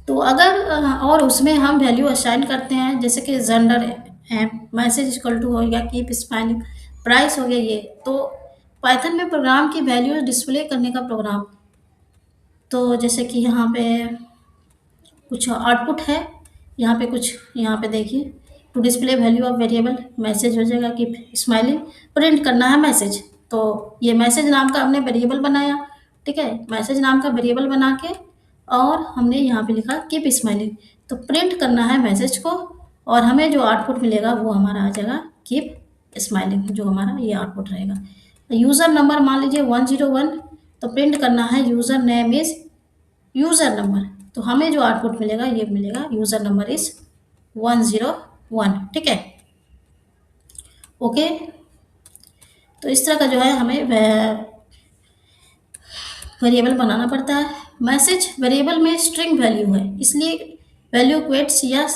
तो अगर और उसमें हम वैल्यू असाइन करते हैं, जैसे कि जेंडर है, मैसेज इक्वल टू हो गया, कीप स्पेलिंग, प्राइस हो गया, ये तो पाइथन में प्रोग्राम की वैल्यू डिस्प्ले करने का प्रोग्राम। तो जैसे कि यहाँ पे कुछ आउटपुट है, यहाँ पे कुछ, यहाँ पे देखिए, to display value of variable message हो जाएगा कि स्माइलिंग, प्रिंट करना है मैसेज। तो ये मैसेज नाम का हमने वेरिएबल बनाया, ठीक है, मैसेज नाम का वेरिएबल बना के और हमने यहाँ पे लिखा कीप स्माइलिंग, तो प्रिंट करना है मैसेज को और हमें जो आउटपुट मिलेगा वो हमारा आ जाएगा कीप स्माइलिंग, जो हमारा ये आउटपुट रहेगा। यूज़र नंबर मान लीजिए 101, तो प्रिंट करना है user name is user number, तो हमें जो आउटपुट मिलेगा ये मिलेगा यूज़र नंबर इज 101, ठीक है, ओके। तो इस तरह का जो है हमें वेरिएबल बनाना पड़ता है। मैसेज वेरिएबल में स्ट्रिंग वैल्यू है, इसलिए वैल्यू क्वेट्स या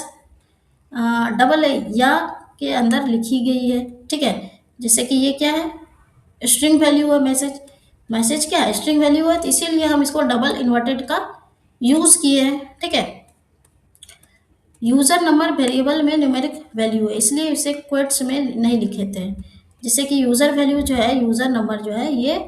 डबल या के अंदर लिखी गई है, ठीक है। जैसे कि ये क्या है, स्ट्रिंग वैल्यू है, मैसेज, मैसेज क्या है, स्ट्रिंग वैल्यू है, तो इसीलिए हम इसको डबल इन्वर्टेड का यूज़ किए हैं, ठीक है। यूज़र नंबर वेरिएबल में न्यूमेरिक वैल्यू है, इसलिए इसे क्वेट्स में नहीं लिखे थे। जैसे कि यूज़र वैल्यू जो है, यूज़र नंबर जो है, ये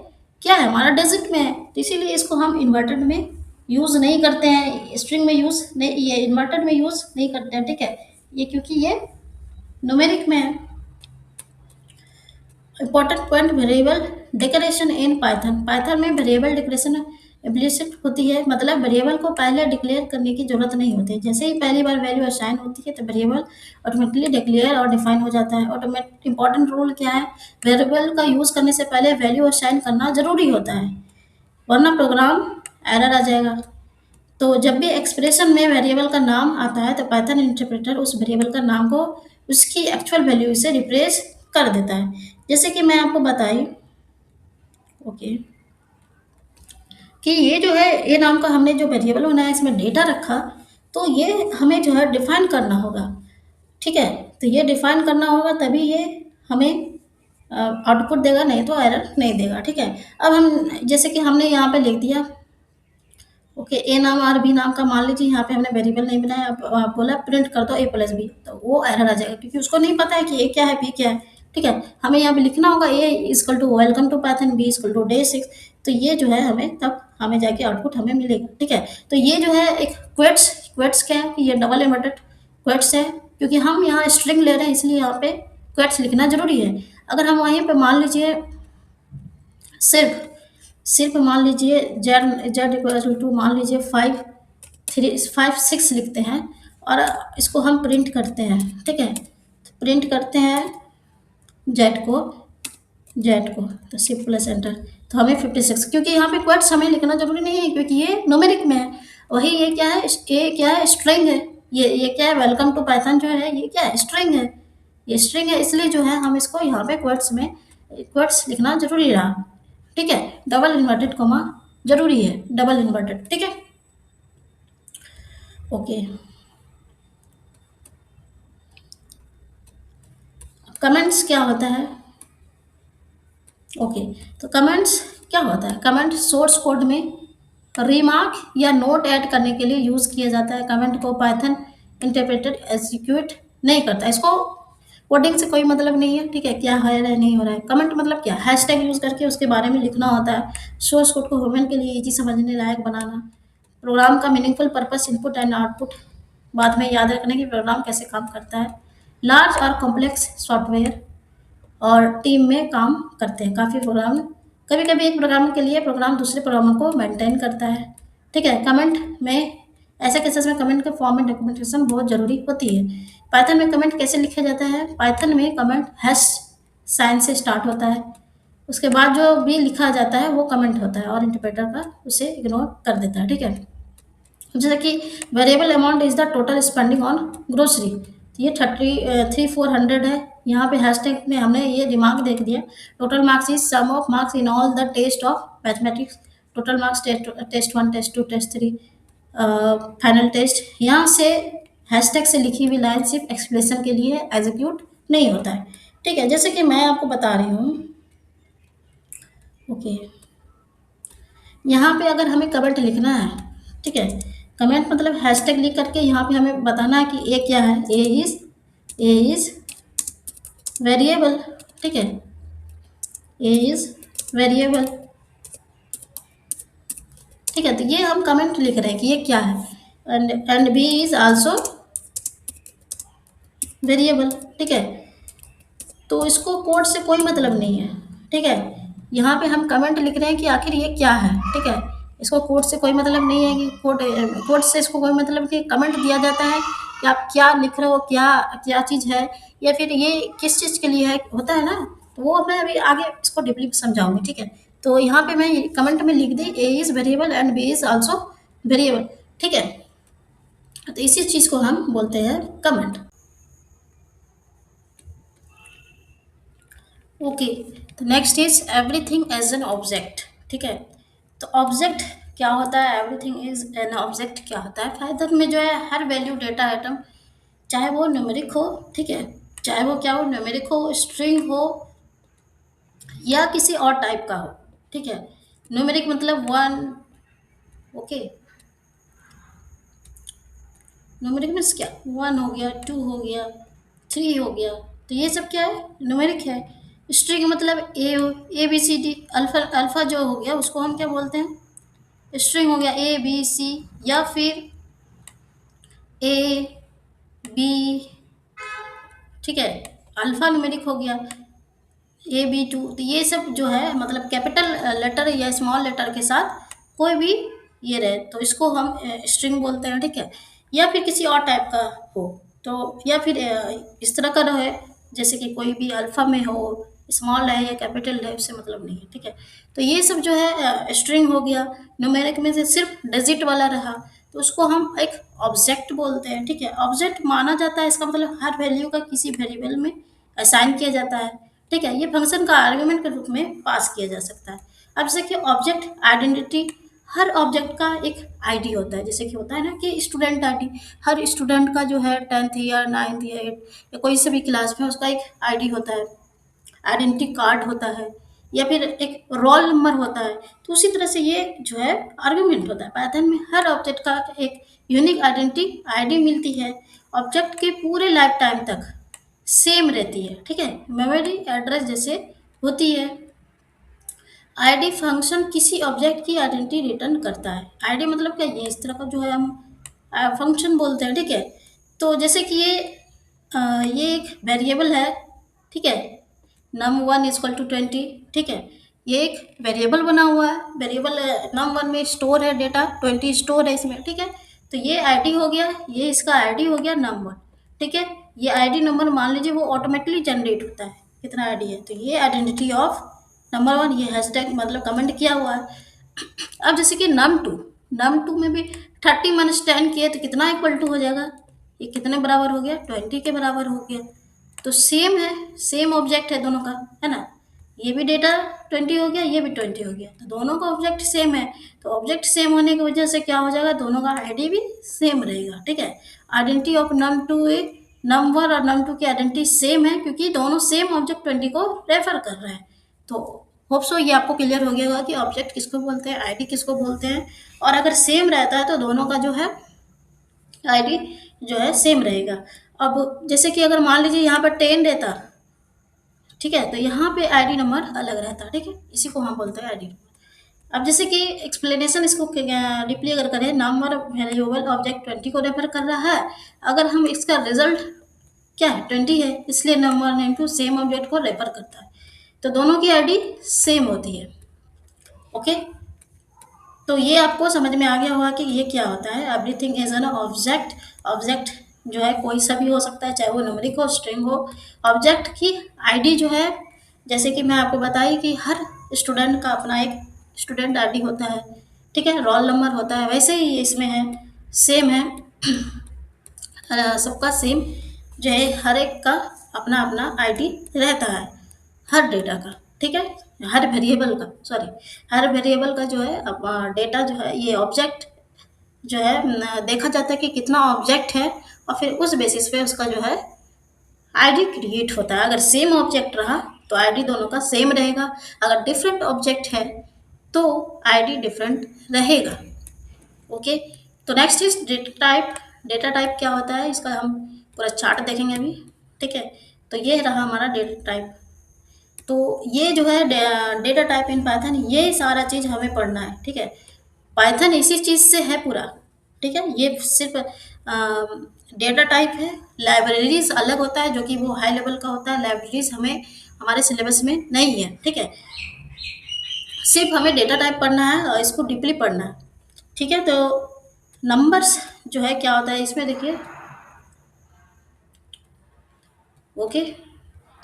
क्या है, हमारा डिजिट में है, तो इसीलिए इसको हम इन्वर्टेड में यूज़ नहीं करते हैं, स्ट्रिंग में यूज़ नहीं, ये इन्वर्टेड में यूज़ नहीं करते हैं, ठीक है, ये क्योंकि ये न्यूमेरिक में है। Important point, variable declaration in Python, Python में वेरिएबल डिक्लेरेशन इम्प्लिसिट होती है, मतलब वेरिएबल को पहले डिक्लेयर करने की जरूरत नहीं होती, जैसे ही पहली बार वैल्यू असाइन होती है तो वेरिएबल ऑटोमेटिकली डिक्लेयर और डिफाइन हो जाता है। ऑटोमेट इंपॉर्टेंट रूल क्या है, वेरिएबल का यूज़ करने से पहले वैल्यू असाइन करना जरूरी होता है, वरना प्रोग्राम एरर आ जाएगा। तो जब भी एक्सप्रेशन में वेरिएबल का नाम आता है तो पाइथन इंटरप्रेटर उस वेरिएबल का नाम को उसकी एक्चुअल वैल्यू से रिप्लेस कर देता है। जैसे कि मैं आपको बताई, ओके, कि ये जो है ए नाम का हमने जो वेरिएबल बनाया इसमें डेटा रखा, तो ये हमें जो है डिफाइन करना होगा, ठीक है। तो ये डिफाइन करना होगा तभी ये हमें आउटपुट देगा, नहीं तो एरर नहीं देगा, ठीक है। अब हम जैसे कि हमने यहाँ पे लिख दिया, ओके, ए नाम और बी नाम का मान लीजिए, यहाँ पे हमने वेरिएबल नहीं बनाया, आप बोला प्रिंट कर दो ए प्लस बी, तो वो एरर आ जाएगा क्योंकि उसको नहीं पता है कि ए क्या है बी क्या है, ठीक है। हमें यहाँ पे लिखना होगा A equal to welcome to Python, B equal to day 6, तो ये जो है हमें तब हमें जाके आउटपुट हमें मिलेगा, ठीक है। तो ये जो है एक क्वेट्स, क्वेट्स क्या है कि ये डबल इन्वर्टेड क्वेट्स है, क्योंकि हम यहाँ स्ट्रिंग ले रहे हैं इसलिए यहाँ पे क्वेट्स लिखना जरूरी है। अगर हम वहीं पे मान लीजिए सिर्फ सिर्फ मान लीजिए जेड जेड इक्वल टू मान लीजिए 5 6 लिखते हैं और इसको हम प्रिंट करते हैं, ठीक है, प्रिंट करते हैं जेड को तो शिफ्ट प्लस एंटर, तो हमें 56, क्योंकि यहाँ पे क्वेट्स हमें लिखना जरूरी नहीं है क्योंकि ये न्यूमेरिक में है। वही ये क्या है, ये क्या है, स्ट्रिंग है, ये क्या है, वेलकम टू पाइथन जो है ये क्या है, स्ट्रिंग है, ये स्ट्रिंग है, इसलिए जो है हम इसको यहाँ पे क्वेट्स में क्वेट्स लिखना जरूरी रहा, ठीक है। डबल इन्वर्टेड कोमा जरूरी है, डबल इन्वर्टेड, ठीक है, ओके। कमेंट्स क्या होता है, ओके, तो कमेंट्स क्या होता है, कमेंट सोर्स कोड में रिमार्क या नोट ऐड करने के लिए यूज़ किया जाता है। कमेंट को पाइथन इंटरप्रेटर एग्जीक्यूट नहीं करता, इसको कोडिंग से कोई मतलब नहीं है, ठीक है, क्या हो रहा है नहीं हो रहा है। कमेंट मतलब क्या, हैशटैग यूज़ करके उसके बारे में लिखना होता है। सोर्स कोड को ह्यूमन के लिए इजी समझने लायक बनाना, प्रोग्राम का meaningful purpose, input and output बाद में याद रखने की प्रोग्राम कैसे काम करता है। लार्ज और कॉम्प्लेक्स सॉफ्टवेयर और टीम में काम करते हैं काफ़ी प्रोग्राम, कभी कभी एक प्रोग्राम के लिए प्रोग्राम दूसरे प्रोग्रामों को मेंटेन करता है, ठीक है। कमेंट में ऐसे केसेस में कमेंट के फॉर्म में डॉक्यूमेंटेशन बहुत ज़रूरी होती है। पाइथन में कमेंट कैसे लिखा जाता है, पाइथन में कमेंट हैश साइन से स्टार्ट होता है। उसके बाद जो भी लिखा जाता है वो कमेंट होता है और इंटरप्रेटर का उसे इग्नोर कर देता है, ठीक है। जैसे कि variable amount is the total spending on grocery, ये 3400 है। यहाँ पे हैशटैग में हमने ये दिमाग देख दिया। Total marks is sum of marks in all the test of mathematics, total marks test 1 test 2 test 3 final test. यहाँ से हैशटैग से लिखी हुई लाइन सिर्फ एक्सप्लेनेशन के लिए एग्जीक्यूट नहीं होता है, ठीक है। जैसे कि मैं आपको बता रही हूँ, ओके, यहाँ पे अगर हमें कमेंट लिखना है, ठीक है, कमेंट मतलब हैशटैग लिख करके यहाँ पे हमें बताना है कि ए क्या है। ए इज वेरिएबल, ठीक है, ए इज वेरिएबल, ठीक है। तो ये हम कमेंट लिख रहे हैं कि ये क्या है। And B is also variable, ठीक है। तो इसको कोड से कोई मतलब नहीं है, ठीक है। यहाँ पे हम कमेंट लिख रहे हैं कि आखिर ये क्या है, ठीक है। इसको कोड से कोई मतलब नहीं है कि कोड से इसको कोई मतलब कि कमेंट दिया जाता है कि आप क्या लिख रहे हो, क्या क्या चीज़ है, या फिर ये किस चीज़ के लिए है, होता है ना। तो वो मैं अभी आगे इसको डीपली समझाऊंगी, ठीक है। तो यहाँ पे मैं कमेंट में लिख दी A is variable and B is also variable, ठीक है। तो इसी चीज़ को हम बोलते हैं कमेंट। ओके, तो next is everything as an object, ठीक है। तो ऑब्जेक्ट क्या होता है, एवरीथिंग इज एन ऑब्जेक्ट क्या होता है। पाइथन में जो है हर वैल्यू डेटा आइटम, चाहे वो न्यूमेरिक हो, ठीक है, चाहे वो क्या हो, न्यूमेरिक हो, स्ट्रिंग हो, या किसी और टाइप का हो, ठीक है। न्यूमेरिक मतलब वन, ओके, न्यूमेरिक मीन्स क्या, वन हो गया, टू हो गया, थ्री हो गया, तो ये सब क्या है, न्यूमेरिक है। स्ट्रिंग मतलब A B C D, alpha alpha जो हो गया उसको हम क्या बोलते हैं, स्ट्रिंग हो गया ए बी सी, या फिर ए बी, ठीक है, अल्फा न्यूमेरिक हो गया, ए बी टू। तो ये सब जो है मतलब कैपिटल लेटर या स्मॉल लेटर के साथ कोई भी ये रहे तो इसको हम स्ट्रिंग बोलते हैं, ठीक है। या फिर किसी और टाइप का हो, तो या फिर इस तरह का रहे, जैसे कि कोई भी अल्फा में हो, स्मॉल है या कैपिटल है, उससे मतलब नहीं है, ठीक है। तो ये सब जो है स्ट्रिंग हो गया। न्यूमेरिक में से सिर्फ डिजिट वाला रहा तो उसको हम एक ऑब्जेक्ट बोलते हैं, ठीक है। ऑब्जेक्ट माना जाता है, इसका मतलब हर वैल्यू का किसी वेरिएबल में असाइन किया जाता है, ठीक है। ये फंक्शन का आर्गुमेंट के रूप में पास किया जा सकता है। अब जैसे कि ऑब्जेक्ट आइडेंटिटी, हर ऑब्जेक्ट का एक आईडी होता है। जैसे कि होता है ना कि स्टूडेंट आईडी, हर स्टूडेंट का जो है 10th या 9th या 8th या कोई से भी क्लास में उसका एक आईडी होता है, आइडेंटिटी कार्ड होता है, या फिर एक रोल नंबर होता है। तो उसी तरह से ये जो है आर्गुमेंट होता है। पाइथन में हर ऑब्जेक्ट का एक यूनिक आइडेंटिटी आईडी मिलती है। ऑब्जेक्ट के पूरे लाइफ टाइम तक सेम रहती है, ठीक है, मेमोरी एड्रेस जैसे होती है। आईडी फंक्शन किसी ऑब्जेक्ट की आइडेंटिटी रिटर्न करता है। आईडी मतलब क्या, ये इस तरह का जो है हम फंक्शन बोलते हैं, ठीक है। तो जैसे कि ये एक वेरिएबल है, ठीक है, num1 इक्वल टू 20, ठीक है। ये एक वेरिएबल बना हुआ है, वेरिएबल num1 में स्टोर है डेटा, 20 स्टोर है इसमें, ठीक है। तो ये आईडी हो गया, ये इसका आईडी हो गया num1, ठीक है। ये आईडी नंबर मान लीजिए वो ऑटोमेटिकली जनरेट होता है, कितना आईडी है, तो ये आइडेंटिटी ऑफ नंबर 1, ये हैशटैग मतलब कमेंट किया हुआ है। अब जैसे कि num2 में भी 30 - 10 किए तो कितना इक्वल टू हो जाएगा, ये कितने बराबर हो गया, 20 के बराबर हो गया। तो सेम है, सेम ऑब्जेक्ट है दोनों का, है ना। ये भी डेटा 20 हो गया, ये भी 20 हो गया, तो दोनों का ऑब्जेक्ट सेम है। तो ऑब्जेक्ट सेम होने की वजह से क्या हो जाएगा, दोनों का आईडी भी सेम रहेगा, ठीक है। आइडेंटिटी ऑफ num2 num1 और num2 की आइडेंटिटी सेम है क्योंकि दोनों सेम ऑब्जेक्ट 20 को रेफर कर रहे हैं। तो होप सो ये आपको क्लियर हो गया होगा कि ऑब्जेक्ट किसको बोलते हैं, आईडी किसको बोलते हैं। और अगर सेम रहता है तो दोनों का जो है आईडी जो है सेम रहेगा। अब जैसे कि अगर मान लीजिए यहाँ पर 10 रहता, ठीक है, तो यहाँ पे आईडी नंबर अलग रहता, ठीक है, इसी को हम बोलते हैं आईडी नंबर। अब जैसे कि एक्सप्लेनेशन इसको डीपली अगर करें, नंबर वेरिएबल ऑब्जेक्ट 20 को रेफर कर रहा है। अगर हम इसका रिजल्ट क्या है, 20 है, इसलिए नंबर इंटू सेम ऑब्जेक्ट को रेफर करता है, तो दोनों की आईडी सेम होती है, ओके। तो ये आपको समझ में आ गया होगा कि ये क्या होता है, everything is an object. Object जो है कोई सा भी हो सकता है, चाहे वो न्यूमेरिक हो, स्ट्रिंग हो। ऑब्जेक्ट की आईडी जो है जैसे कि मैं आपको बताई कि हर स्टूडेंट का अपना एक स्टूडेंट आईडी होता है, ठीक है, रोल नंबर होता है, वैसे ही इसमें है, सेम है। सबका सेम जो है, हर एक का अपना अपना आईडी रहता है हर डेटा का, ठीक है, हर वेरिएबल का, सॉरी, हर वेरिएबल का जो है अब डेटा जो है, ये ऑब्जेक्ट जो है देखा जाता है कि कितना ऑब्जेक्ट है, और फिर उस बेसिस पे उसका जो है आईडी क्रिएट होता है। अगर सेम ऑब्जेक्ट रहा तो आईडी दोनों का सेम रहेगा, अगर डिफरेंट ऑब्जेक्ट है तो आईडी डिफरेंट रहेगा। ओके, तो next is data type. Data type क्या होता है, इसका हम पूरा चार्ट देखेंगे अभी, ठीक है। तो ये रहा हमारा डेटा टाइप। तो ये जो है डेटा टाइप इन पाइथन, ये सारा चीज़ हमें पढ़ना है, ठीक है। पाइथन इसी चीज़ से है पूरा, ठीक है। ये सिर्फ डेटा टाइप है। लाइब्रेरीज अलग होता है, जो कि वो हाई लेवल का होता है, लाइब्रेरीज हमें हमारे सिलेबस में नहीं है, ठीक है। सिर्फ हमें डेटा टाइप पढ़ना है और इसको डीपली पढ़ना है, ठीक है। तो नंबर्स जो है क्या होता है इसमें देखिए। ओके,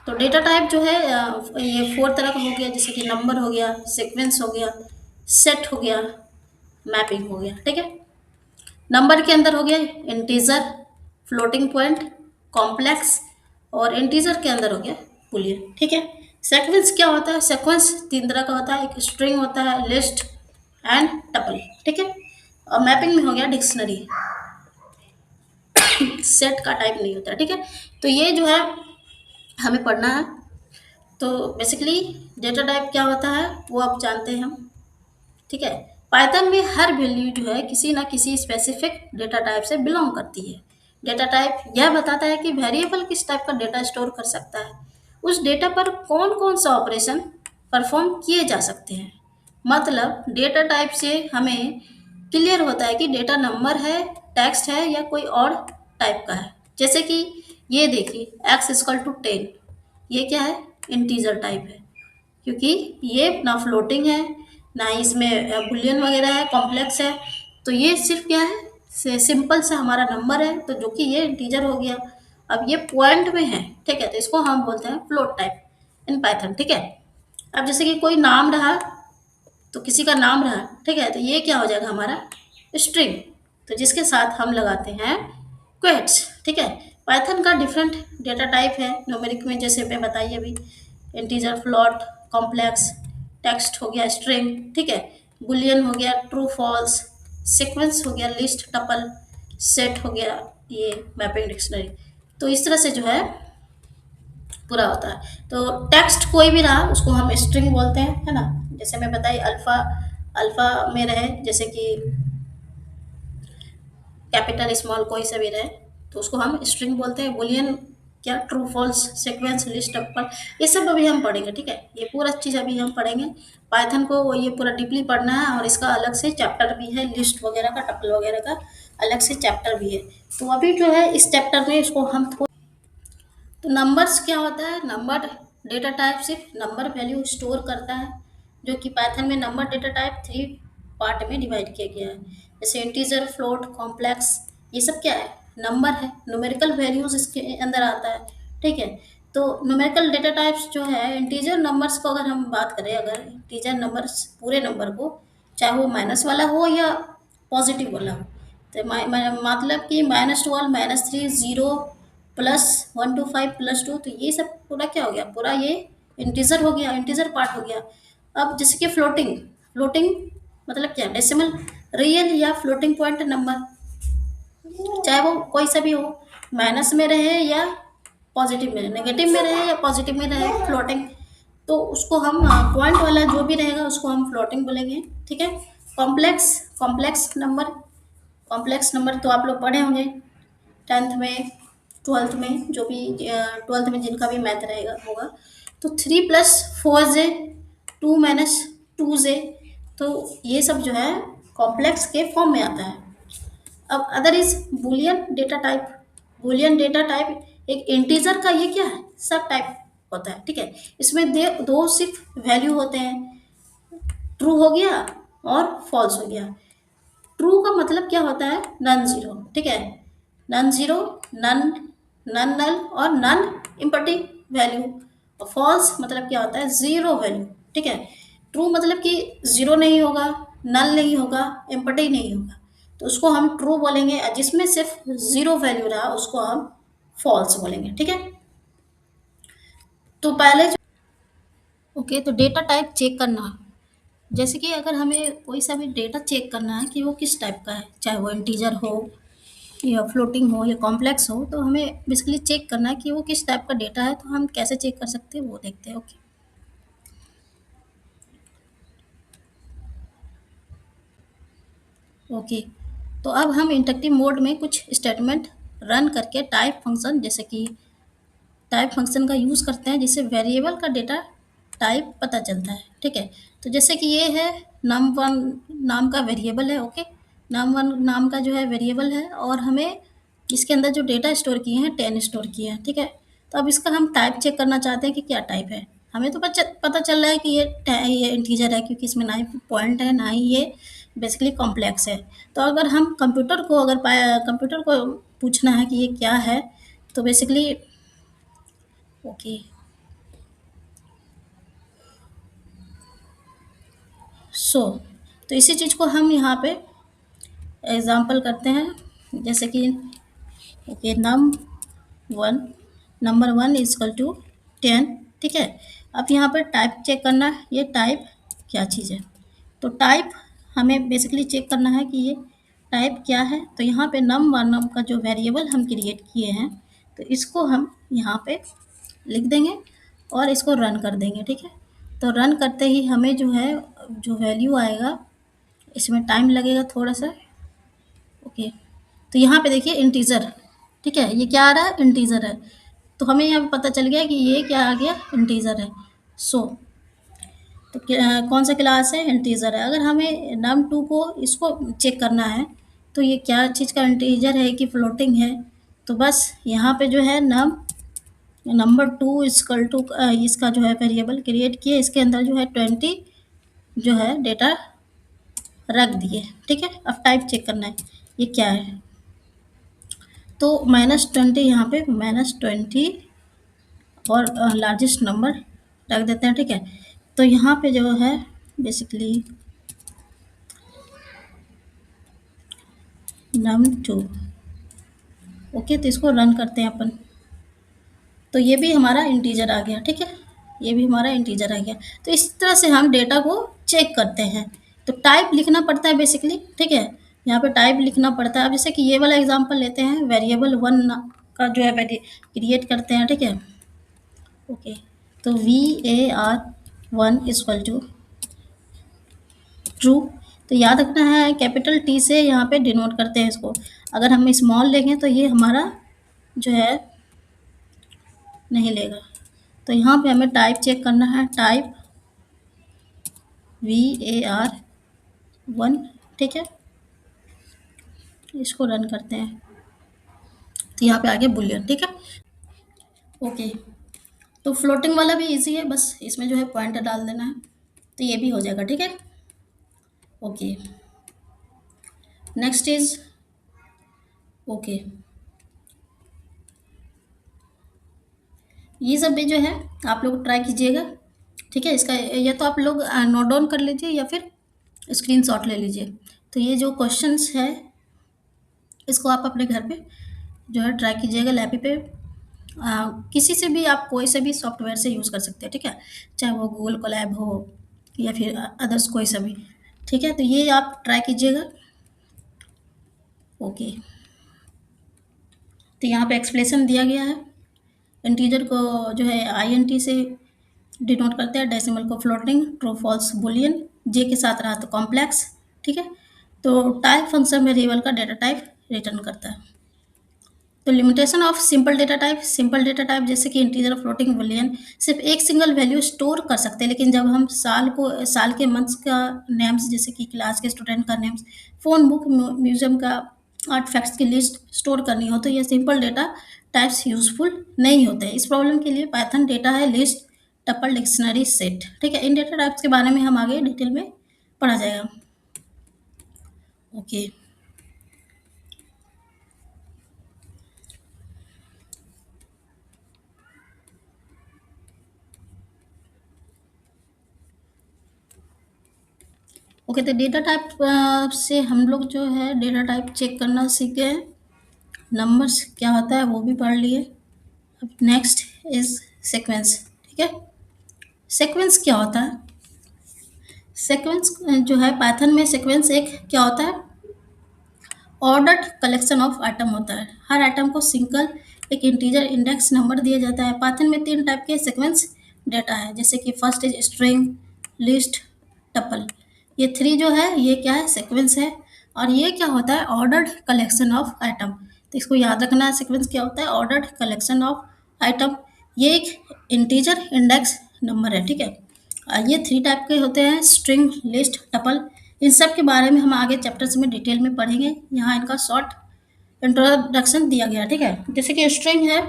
तो डेटा टाइप जो है ये 4 तरह का हो गया, जैसे कि नंबर हो गया, सीक्वेंस हो गया, सेट हो गया, मैपिंग हो गया, ठीक है। नंबर के अंदर हो गया इंटीजर, फ्लोटिंग पॉइंट, कॉम्प्लेक्स, और इंटीजर के अंदर हो गया बुलियन, ठीक है। सीक्वेंस क्या होता है, सीक्वेंस 3 तरह का होता है, एक स्ट्रिंग होता है, लिस्ट एंड टपल, ठीक है। और मैपिंग में हो गया डिक्शनरी, सेट का टाइप नहीं होता, ठीक है। तो ये जो है हमें पढ़ना है। तो बेसिकली डेटा टाइप क्या होता है वो आप जानते हैं हम, ठीक है। पाइथन में हर वैल्यू जो है किसी ना किसी स्पेसिफिक डेटा टाइप से बिलोंग करती है। डेटा टाइप यह बताता है कि वेरिएबल किस टाइप का डेटा स्टोर कर सकता है, उस डेटा पर कौन कौन सा ऑपरेशन परफॉर्म किए जा सकते हैं। मतलब डेटा टाइप से हमें क्लियर होता है कि डेटा नंबर है, टेक्स्ट है, या कोई और टाइप का है। जैसे कि ये देखिए x=10, ये क्या है, इंटीजर टाइप है, क्योंकि ये ना फ्लोटिंग है, ना ही इसमें बुलियन वगैरह है, कॉम्प्लेक्स है। तो ये सिर्फ क्या है, सिंपल सा हमारा नंबर है, तो जो कि ये इंटीजर हो गया। अब ये पॉइंट में है, ठीक है, तो इसको हम बोलते हैं फ्लोट टाइप इन पाइथन, ठीक है। अब जैसे कि कोई नाम रहा, तो किसी का नाम रहा, ठीक है, तो ये क्या हो जाएगा हमारा स्ट्रिंग, तो जिसके साथ हम लगाते हैं क्वेट्स, ठीक है। पाइथन का डिफरेंट डेटा टाइप है न्यूमेरिक में, जैसे मैं बताइए अभी, इंटीजर, फ्लोट, कॉम्प्लेक्स, टेक्स्ट हो गया, स्ट्रिंग, ठीक है, बुलियन हो गया, ट्रू फॉल्स, सीक्वेंस हो गया, लिस्ट, टपल, सेट हो गया, ये मैपिंग डिक्शनरी। तो इस तरह से जो है पूरा होता है। तो टेक्स्ट कोई भी रहा उसको हम स्ट्रिंग बोलते हैं, है ना। जैसे मैं बताई अल्फा, अल्फा में रहे, जैसे कि कैपिटल स्मॉल कोई सा भी रहे, तो उसको हम स्ट्रिंग बोलते हैं। बुलियन क्या, true false, sequence, list, tuple, ये सब अभी हम पढ़ेंगे, ठीक है। ये पूरा चीज़ अभी हम पढ़ेंगे। पाइथन को ये पूरा डीपली पढ़ना है, और इसका अलग से चैप्टर भी है, लिस्ट वगैरह का, टपल वगैरह का अलग से चैप्टर भी है। तो अभी जो है इस चैप्टर में इसको हम तो नंबर्स क्या होता है, नंबर डेटा टाइप सिर्फ नंबर वैल्यू स्टोर करता है, जो कि पाइथन में नंबर डेटा टाइप 3 पार्ट में डिवाइड किया गया है। जैसे इंटीजर, फ्लोट, कॉम्प्लेक्स, ये सब क्या है, नंबर है, न्यूमेरिकल वैल्यूज इसके अंदर आता है, ठीक है। तो न्यूमेरिकल डेटा टाइप्स जो है, इंटीजर नंबर्स को अगर हम बात करें, अगर इंटीजर नंबर्स पूरे नंबर को, चाहे वो माइनस वाला हो या पॉजिटिव वाला हो, तो मतलब कि -12, -3, 0, +1 to 5, +2, तो ये सब पूरा क्या हो गया, पूरा ये इंटीजर हो गया, इंटीजर पार्ट हो गया। अब जैसे कि फ्लोटिंग, फ्लोटिंग मतलब क्या, डेसिमल, रियल या फ्लोटिंग पॉइंट नंबर, चाहे वो कोई सा भी हो, माइनस में रहे या पॉजिटिव में, नेगेटिव में रहे या पॉजिटिव में रहे, फ्लोटिंग। तो उसको हम पॉइंट वाला जो भी रहेगा उसको हम फ्लोटिंग बोलेंगे, ठीक है। Complex, complex number, complex number तो आप लोग पढ़े होंगे 10th में, 12th में, जो भी 12th में जिनका भी मैथ रहेगा होगा। तो 3 + 4 जे, 2 - 2 जे, तो ये सब जो है कॉम्प्लेक्स के फॉर्म में आता है। अब other is Boolean data type. Boolean data type एक इंटीजर का ये क्या है, सब टाइप होता है, ठीक है। इसमें दो सिर्फ वैल्यू होते हैं, ट्रू हो गया और फॉल्स हो गया। ट्रू का मतलब क्या होता है, नन जीरो, ठीक है, नन जीरो, नन, नन नल और नन इम्पटी वैल्यू। फॉल्स मतलब क्या होता है, ज़ीरो वैल्यू, ठीक है। ट्रू मतलब कि ज़ीरो नहीं होगा, नल नहीं होगा, एम्प्टी नहीं होगा, तो उसको हम ट्रू बोलेंगे, और जिसमें सिर्फ ज़ीरो वैल्यू रहा उसको हम फॉल्स बोलेंगे, ठीक है। तो पहले जो ओके, तो डेटा टाइप चेक करना, जैसे कि अगर हमें कोई सा भी डेटा चेक करना है कि वो किस टाइप का है, चाहे वो इंटीजर हो या फ्लोटिंग हो या कॉम्प्लेक्स हो, तो हमें बेसिकली चेक करना है कि वो किस टाइप का डेटा है, तो हम कैसे चेक कर सकते हैं वो देखते हैं। ओके। ओके, तो अब हम इंडक्टिव मोड में कुछ स्टेटमेंट रन करके टाइप फंक्शन, जैसे कि टाइप फंक्शन का यूज़ करते हैं, जिससे वेरिएबल का डेटा टाइप पता चलता है, ठीक है। तो जैसे कि ये है नम वन नाम का वेरिएबल है, ओके। नम वन नाम का जो है वेरिएबल है, और हमें इसके अंदर जो डेटा स्टोर किए हैं 10 स्टोर किए हैं, ठीक है। तो अब इसका हम टाइप चेक करना चाहते हैं कि क्या टाइप है। हमें तो पता चल रहा है कि ये इंटीजर है, क्योंकि इसमें ना ही पॉइंट है, ना ही ये बेसिकली कॉम्प्लेक्स है। तो अगर हम कंप्यूटर को पूछना है कि ये क्या है, तो बेसिकली ओके, सो तो इसी चीज़ को हम यहाँ पे एग्जाम्पल करते हैं, जैसे कि okay, one number one equal to 10, ठीक है। अब यहाँ पर टाइप चेक करना है, ये टाइप क्या चीज़ है। तो टाइप हमें बेसिकली चेक करना है कि ये टाइप क्या है। तो यहाँ पे नम का जो वेरिएबल हम क्रिएट किए हैं, तो इसको हम यहाँ पे लिख देंगे और इसको रन कर देंगे, ठीक है। तो रन करते ही हमें जो है, जो वैल्यू आएगा, इसमें टाइम लगेगा थोड़ा सा, ओके। तो यहाँ पे देखिए इंटीजर, ठीक है, ये क्या आ रहा है, इंटीजर है। तो हमें यहाँ पे पता चल गया कि ये क्या आ गया, इंटीजर है। सो तो कौन सा क्लास है, इंटीजर है। अगर हमें नम टू को इसको चेक करना है, तो ये क्या चीज़ का इंटीजर है कि फ्लोटिंग है। तो बस यहाँ पे जो है नंबर टू इसकल टू, इसका जो है वेरिएबल क्रिएट किए, इसके अंदर जो है 20 जो है डेटा रख दिए, ठीक है। अब टाइप चेक करना है ये क्या है। तो -20, यहाँ पे -20 और लार्जेस्ट नंबर रख देते हैं, ठीक है। तो यहाँ पे जो है बेसिकली नम टू, ओके। तो इसको रन करते हैं अपन, तो ये भी हमारा इंटीजर आ गया, ठीक है। ये भी हमारा इंटीजर आ गया। तो इस तरह से हम डेटा को चेक करते हैं। तो टाइप लिखना पड़ता है बेसिकली, ठीक है। यहाँ पे टाइप लिखना पड़ता है। अब जैसे कि ये वाला एग्जांपल लेते हैं, वेरिएबल वन का जो है क्रिएट करते हैं, ठीक है। ओके, तो var1 इक्वल टू ट्रू। तो याद रखना है, कैपिटल टी से यहाँ पे डिनोट करते हैं इसको। अगर हम स्मॉल लेंगे तो ये हमारा जो है नहीं लेगा। तो यहाँ पे हमें टाइप चेक करना है, टाइप var1, ठीक है। इसको रन करते हैं, तो यहाँ पे आ गया बुलियन, ठीक है। ओके, तो फ्लोटिंग वाला भी इजी है, बस इसमें जो है पॉइंटर डाल देना है, तो ये भी हो जाएगा, ठीक है। ओके, नेक्स्ट इज ओके, ये सब भी जो है आप लोग ट्राई कीजिएगा, ठीक है। इसका या तो आप लोग नोट डाउन कर लीजिए या फिर स्क्रीनशॉट ले लीजिए। तो ये जो क्वेश्चंस है, इसको आप अपने घर पे जो है ट्राई कीजिएगा, लैपी पे किसी से भी, आप कोई से भी सॉफ्टवेयर से यूज़ कर सकते हैं, ठीक है। चाहे वो गूगल कोलैब हो या फिर अदर्स कोई सा भी, ठीक है। तो ये आप ट्राई कीजिएगा, ओके। तो यहाँ पे एक्सप्लेशन दिया गया है। इंटीजर को जो है आईएनटी से डिनोट करते हैं, डेसिमल को फ्लोटिंग, ट्रू फॉल्स बुलियन, जे के साथ रहा तो कॉम्प्लेक्स, ठीक है। तो टाइप फंक्शन वेरिएबल का डेटा टाइप रिटर्न करता है। तो limitation of simple data type जैसे कि इंटीजर, फ्लोटिंग, बुलियन सिर्फ एक सिंगल वैल्यू स्टोर कर सकते हैं, लेकिन जब हम साल के मंथ्स का नेम्स, जैसे कि क्लास के स्टूडेंट का नेम्स, फ़ोन बुक, म्यूजियम का आर्ट फैक्ट्स की लिस्ट स्टोर करनी हो, तो ये सिंपल डेटा टाइप्स यूजफुल नहीं होते। इस प्रॉब्लम के लिए पाइथन डेटा है लिस्ट, टपल, डिक्शनरी, सेट, ठीक है। इन डेटा टाइप्स के बारे में हम आगे डिटेल में पढ़ा जाएगा, ओके। ओके, तो डेटा टाइप से हम लोग जो है डेटा टाइप चेक करना सीख गए। नंबर्स क्या होता है वो भी पढ़ लिए। अब नेक्स्ट इज सीक्वेंस। ठीक है, सीक्वेंस क्या होता है? सीक्वेंस जो है पाइथन में सीक्वेंस एक क्या होता है? ऑर्डर्ड कलेक्शन ऑफ आइटम होता है। हर आइटम को सिंगल एक इंटीजर इंडेक्स नंबर दिया जाता है। पाइथन में तीन टाइप के सीक्वेंस डेटा है, जैसे कि first is string, list, tuple. ये थ्री जो है ये क्या है? सीक्वेंस है। और ये क्या होता है? Ordered collection of item. तो इसको याद रखना है, सीक्वेंस क्या होता है? Ordered collection of item. ये एक इंटीजर इंडेक्स नंबर है। ठीक है, ये थ्री टाइप के होते हैं, स्ट्रिंग, लिस्ट, टपल। इन सब के बारे में हम आगे चैप्टर्स में डिटेल में पढ़ेंगे। यहाँ इनका शॉर्ट इंट्रोडक्शन दिया गया। ठीक है, जैसे कि स्ट्रिंग है।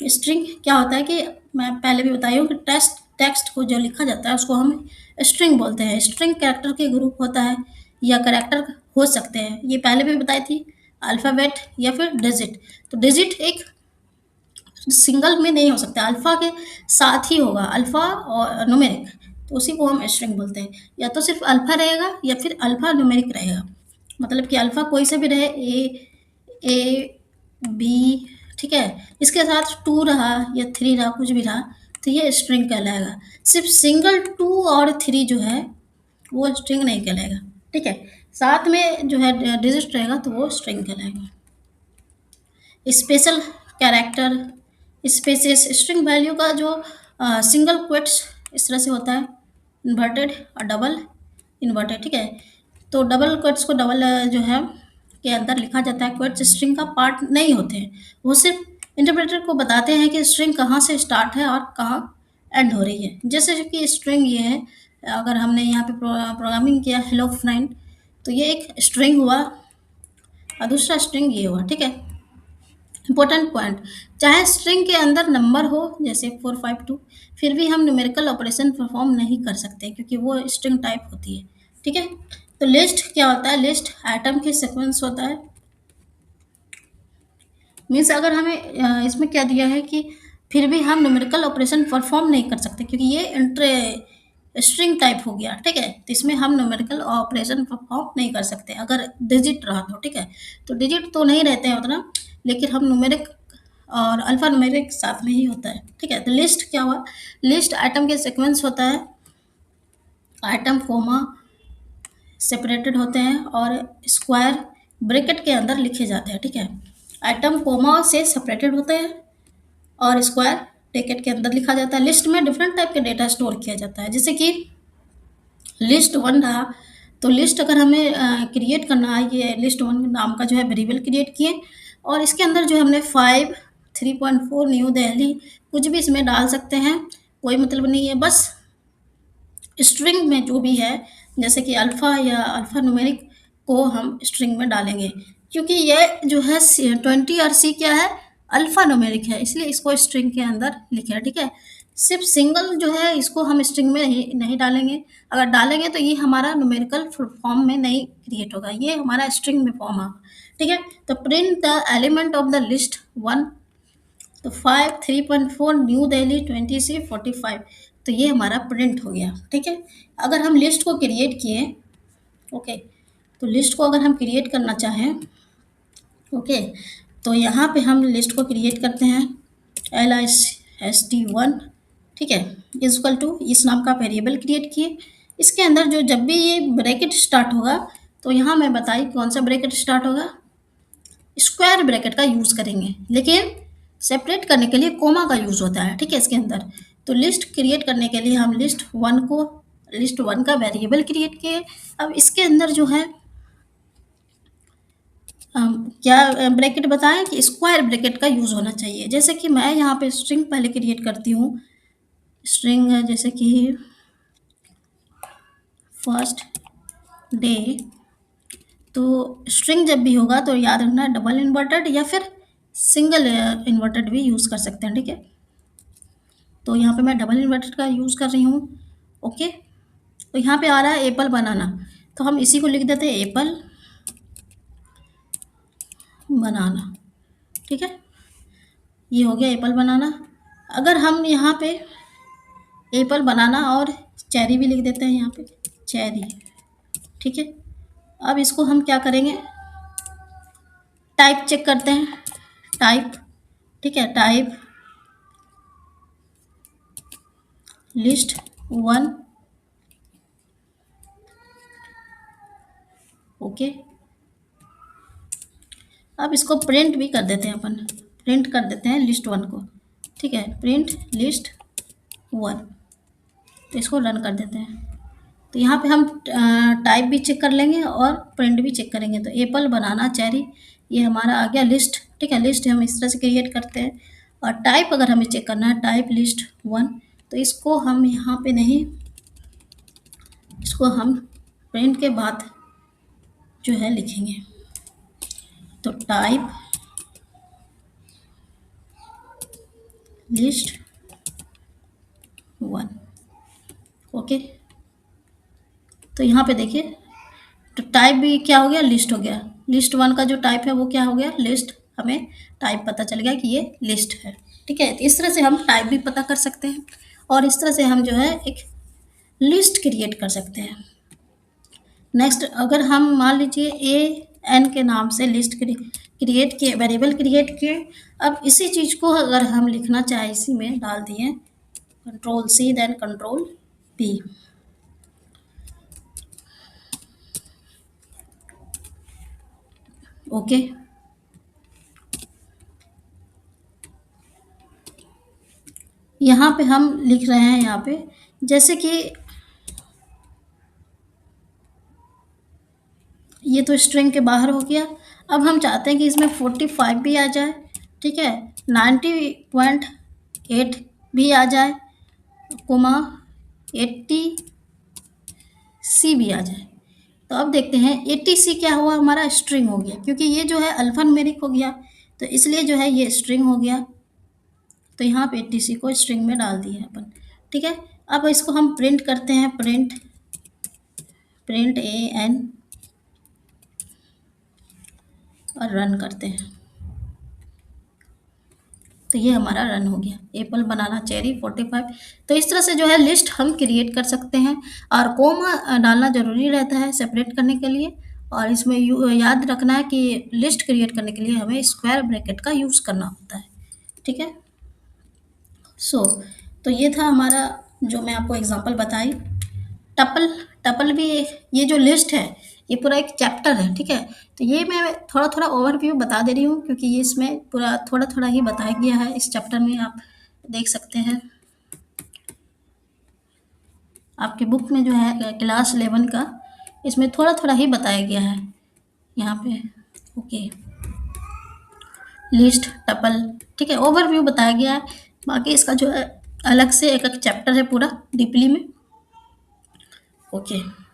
स्ट्रिंग क्या होता है कि मैं पहले भी बताई हूँ कि टेक्स्ट को जो लिखा जाता है उसको हम स्ट्रिंग बोलते हैं। स्ट्रिंग कैरेक्टर के ग्रुप होता है या कैरेक्टर हो सकते हैं, ये पहले भी बताई थी, अल्फ़ाबेट या फिर डिजिट। तो डिजिट एक सिंगल में नहीं हो सकता, अल्फ़ा के साथ ही होगा, अल्फ़ा और न्यूमेरिक। तो उसी को हम स्ट्रिंग बोलते हैं। या तो सिर्फ अल्फ़ा रहेगा या फिर अल्फ़ा न्यूमेरिक रहेगा। मतलब कि अल्फ़ा कोई से भी रहे, ए बी, ठीक है, इसके साथ टू रहा या थ्री रहा, कुछ भी रहा, तो ये स्ट्रिंग कहलाएगा। सिर्फ सिंगल टू और थ्री जो है वो स्ट्रिंग नहीं कहलाएगा। ठीक है, साथ में जो है डिजिट रहेगा तो वो स्ट्रिंग कहलाएगा। Special character, spaces, string value का जो सिंगल क्वेट्स इस तरह से होता है, इन्वर्टेड और डबल इन्वर्टेड। ठीक है, तो डबल क्वेट्स को डबल जो है के अंदर लिखा जाता है। क्वेट्स स्ट्रिंग का पार्ट नहीं होते हैं, वो सिर्फ इंटरप्रेटर को बताते हैं कि स्ट्रिंग कहाँ से स्टार्ट है और कहाँ एंड हो रही है। जैसे कि स्ट्रिंग ये है, अगर हमने यहाँ पे प्रोग्रामिंग किया हेलो फ्रेंड, तो ये एक स्ट्रिंग हुआ और दूसरा स्ट्रिंग ये हुआ। ठीक है, इंपॉर्टेंट पॉइंट, चाहे स्ट्रिंग के अंदर नंबर हो जैसे 452, फिर भी हम न्यूमेरिकल ऑपरेशन परफॉर्म नहीं कर सकते क्योंकि वो स्ट्रिंग टाइप होती है। ठीक है, तो लिस्ट क्या होता है? लिस्ट आइटम के सीक्वेंस होता है। मीन्स अगर हमें इसमें क्या दिया है कि फिर भी हम न्यूमेरिकल ऑपरेशन परफॉर्म नहीं कर सकते क्योंकि ये स्ट्रिंग टाइप हो गया। ठीक है, तो इसमें हम न्यूमेरिकल ऑपरेशन परफॉर्म नहीं कर सकते अगर डिजिट रहा तो। ठीक है, तो डिजिट तो नहीं रहते हैं उतना, लेकिन हम न्यूमेरिक और अल्फा न्यूमेरिक साथ में ही होता है। ठीक है, तो लिस्ट क्या हुआ? लिस्ट आइटम के सीक्वेंस होता है। आइटम कोमा सेपरेटेड होते हैं और स्क्वायर ब्रैकेट के अंदर लिखे जाते हैं। ठीक है, आइटम कोमा से सेपरेटेड होते हैं और स्क्वायर ब्रैकेट के अंदर लिखा जाता है। लिस्ट में डिफरेंट टाइप के डेटा स्टोर किया जाता है, जैसे कि लिस्ट वन रहा, तो लिस्ट अगर हमें क्रिएट करना है, ये लिस्ट वन नाम का जो है वेरिएबल क्रिएट किए और इसके अंदर जो है हमने 5, 3.4 न्यू दिल्ली कुछ भी इसमें डाल सकते हैं, कोई मतलब नहीं है। बस स्ट्रिंग में जो भी है, जैसे कि अल्फ़ा या अल्फ़ा न्यूमेरिक को हम स्ट्रिंग में डालेंगे, क्योंकि ये जो है 20 और सी क्या है? अल्फ़ा न्यूमेरिक है, इसलिए इसको स्ट्रिंग के अंदर लिखे है। ठीक है, सिर्फ सिंगल जो है इसको हम स्ट्रिंग में नहीं डालेंगे। अगर डालेंगे तो ये हमारा न्यूमेरिकल फॉर्म में नहीं क्रिएट होगा, ये हमारा स्ट्रिंग में फॉर्म होगा। ठीक है, तो print the element of the list one, तो 5, 3.4 न्यू दिल्ली 20 से 45, तो ये हमारा प्रिंट हो गया। ठीक है, अगर हम लिस्ट को क्रिएट किए, ओके, तो लिस्ट को अगर हम क्रिएट करना चाहें, ओके, तो यहाँ पे हम लिस्ट को क्रिएट करते हैं list1। ठीक है, इजकल टू इस नाम का वेरिएबल क्रिएट किए। इसके अंदर जो जब भी ये ब्रैकेट स्टार्ट होगा, तो यहाँ मैं बताई कौन सा ब्रैकेट स्टार्ट होगा, स्क्वायर ब्रैकेट का यूज़ करेंगे, लेकिन सेपरेट करने के लिए कोमा का यूज़ होता है। ठीक है, इसके अंदर तो लिस्ट क्रिएट करने के लिए हम लिस्ट वन का वेरिएबल क्रिएट किए। अब इसके अंदर जो है क्या ब्रैकेट बताएं कि स्क्वायर ब्रैकेट का यूज़ होना चाहिए। जैसे कि मैं यहाँ पे स्ट्रिंग पहले क्रिएट करती हूँ, स्ट्रिंग जैसे कि फर्स्ट डे, तो स्ट्रिंग जब भी होगा तो याद रखना डबल इन्वर्टेड या फिर सिंगल इन्वर्टेड भी यूज़ कर सकते हैं। ठीक है, तो यहाँ पे मैं डबल इन्वर्टेड का यूज़ कर रही हूँ। ओके, तो यहाँ पे आ रहा है एप्पल बनाना, तो हम इसी को लिख देते हैं एप्पल बनाना। ठीक है, ये हो गया एप्पल बनाना। अगर हम यहाँ पे एप्पल बनाना और चेरी भी लिख देते हैं यहाँ पे चेरी। ठीक है। अब इसको हम क्या करेंगे, टाइप चेक करते हैं, टाइप, ठीक है, टाइप लिस्ट वन, ओके। अब इसको प्रिंट भी कर देते हैं अपन, प्रिंट कर देते हैं लिस्ट वन को, ठीक है, प्रिंट लिस्ट वन। तो इसको रन कर देते हैं। तो यहाँ पे हम टाइप भी चेक कर लेंगे और प्रिंट भी चेक करेंगे। तो एप्पल, बनाना, चेरी, ये हमारा आ गया लिस्ट, ठीक है। लिस्ट हम इस तरह से क्रिएट करते हैं। और टाइप अगर हमें चेक करना है, टाइप लिस्ट वन, तो इसको हम यहाँ पे नहीं, इसको हम प्रिंट के बाद जो है लिखेंगे। तो टाइप लिस्ट वन, ओके। तो यहाँ पे देखिए, तो टाइप भी क्या हो गया, लिस्ट हो गया। लिस्ट वन का जो टाइप है वो क्या हो गया, लिस्ट। हमें टाइप पता चल गया कि ये लिस्ट है, ठीक है। तो इस तरह से हम टाइप भी पता कर सकते हैं और इस तरह से हम जो है एक लिस्ट क्रिएट कर सकते हैं। नेक्स्ट, अगर हम मान लीजिए ए एन के नाम से लिस्ट क्रिएट किए, वेरिएबल क्रिएट किए। अब इसी चीज़ को अगर हम लिखना चाहें, इसी में डाल दिए control C then control P, okay. यहाँ पे हम लिख रहे हैं, यहाँ पे जैसे कि ये तो स्ट्रिंग के बाहर हो गया। अब हम चाहते हैं कि इसमें 45 भी आ जाए, ठीक है, 90.8 भी आ जाए, कोमा 80 सी भी आ जाए। तो अब देखते हैं 80 सी क्या हुआ, हमारा स्ट्रिंग हो गया, क्योंकि ये जो है अल्फान्यूमेरिक हो गया, तो इसलिए जो है ये स्ट्रिंग हो गया। तो यहाँ पे 80 सी को स्ट्रिंग में डाल दिए अपन, ठीक है। अब इसको हम प्रिंट करते हैं, प्रिंट, प्रिंट ए एन, और रन करते हैं। तो ये हमारा रन हो गया, एप्पल, बनाना, चेरी 45। तो इस तरह से जो है लिस्ट हम क्रिएट कर सकते हैं। और कोमा डालना ज़रूरी रहता है सेपरेट करने के लिए। और इसमें याद रखना है कि लिस्ट क्रिएट करने के लिए हमें स्क्वायर ब्रैकेट का यूज़ करना होता है, ठीक है। सो तो ये था हमारा, जो मैं आपको एग्जांपल बताई। टपल, टपल भी, ये जो लिस्ट है ये पूरा एक चैप्टर है, ठीक है। तो ये मैं थोड़ा थोड़ा ओवरव्यू बता दे रही हूँ, क्योंकि ये इसमें पूरा थोड़ा थोड़ा ही बताया गया है इस चैप्टर में। आप देख सकते हैं, आपके बुक में जो है क्लास 11 का, इसमें थोड़ा थोड़ा ही बताया गया है यहाँ पे, ओके। लिस्ट, टपल, ठीक है, ओवरव्यू बताया गया है। बाकी इसका जो है अलग से एक एक चैप्टर है पूरा डीपली में, ओके।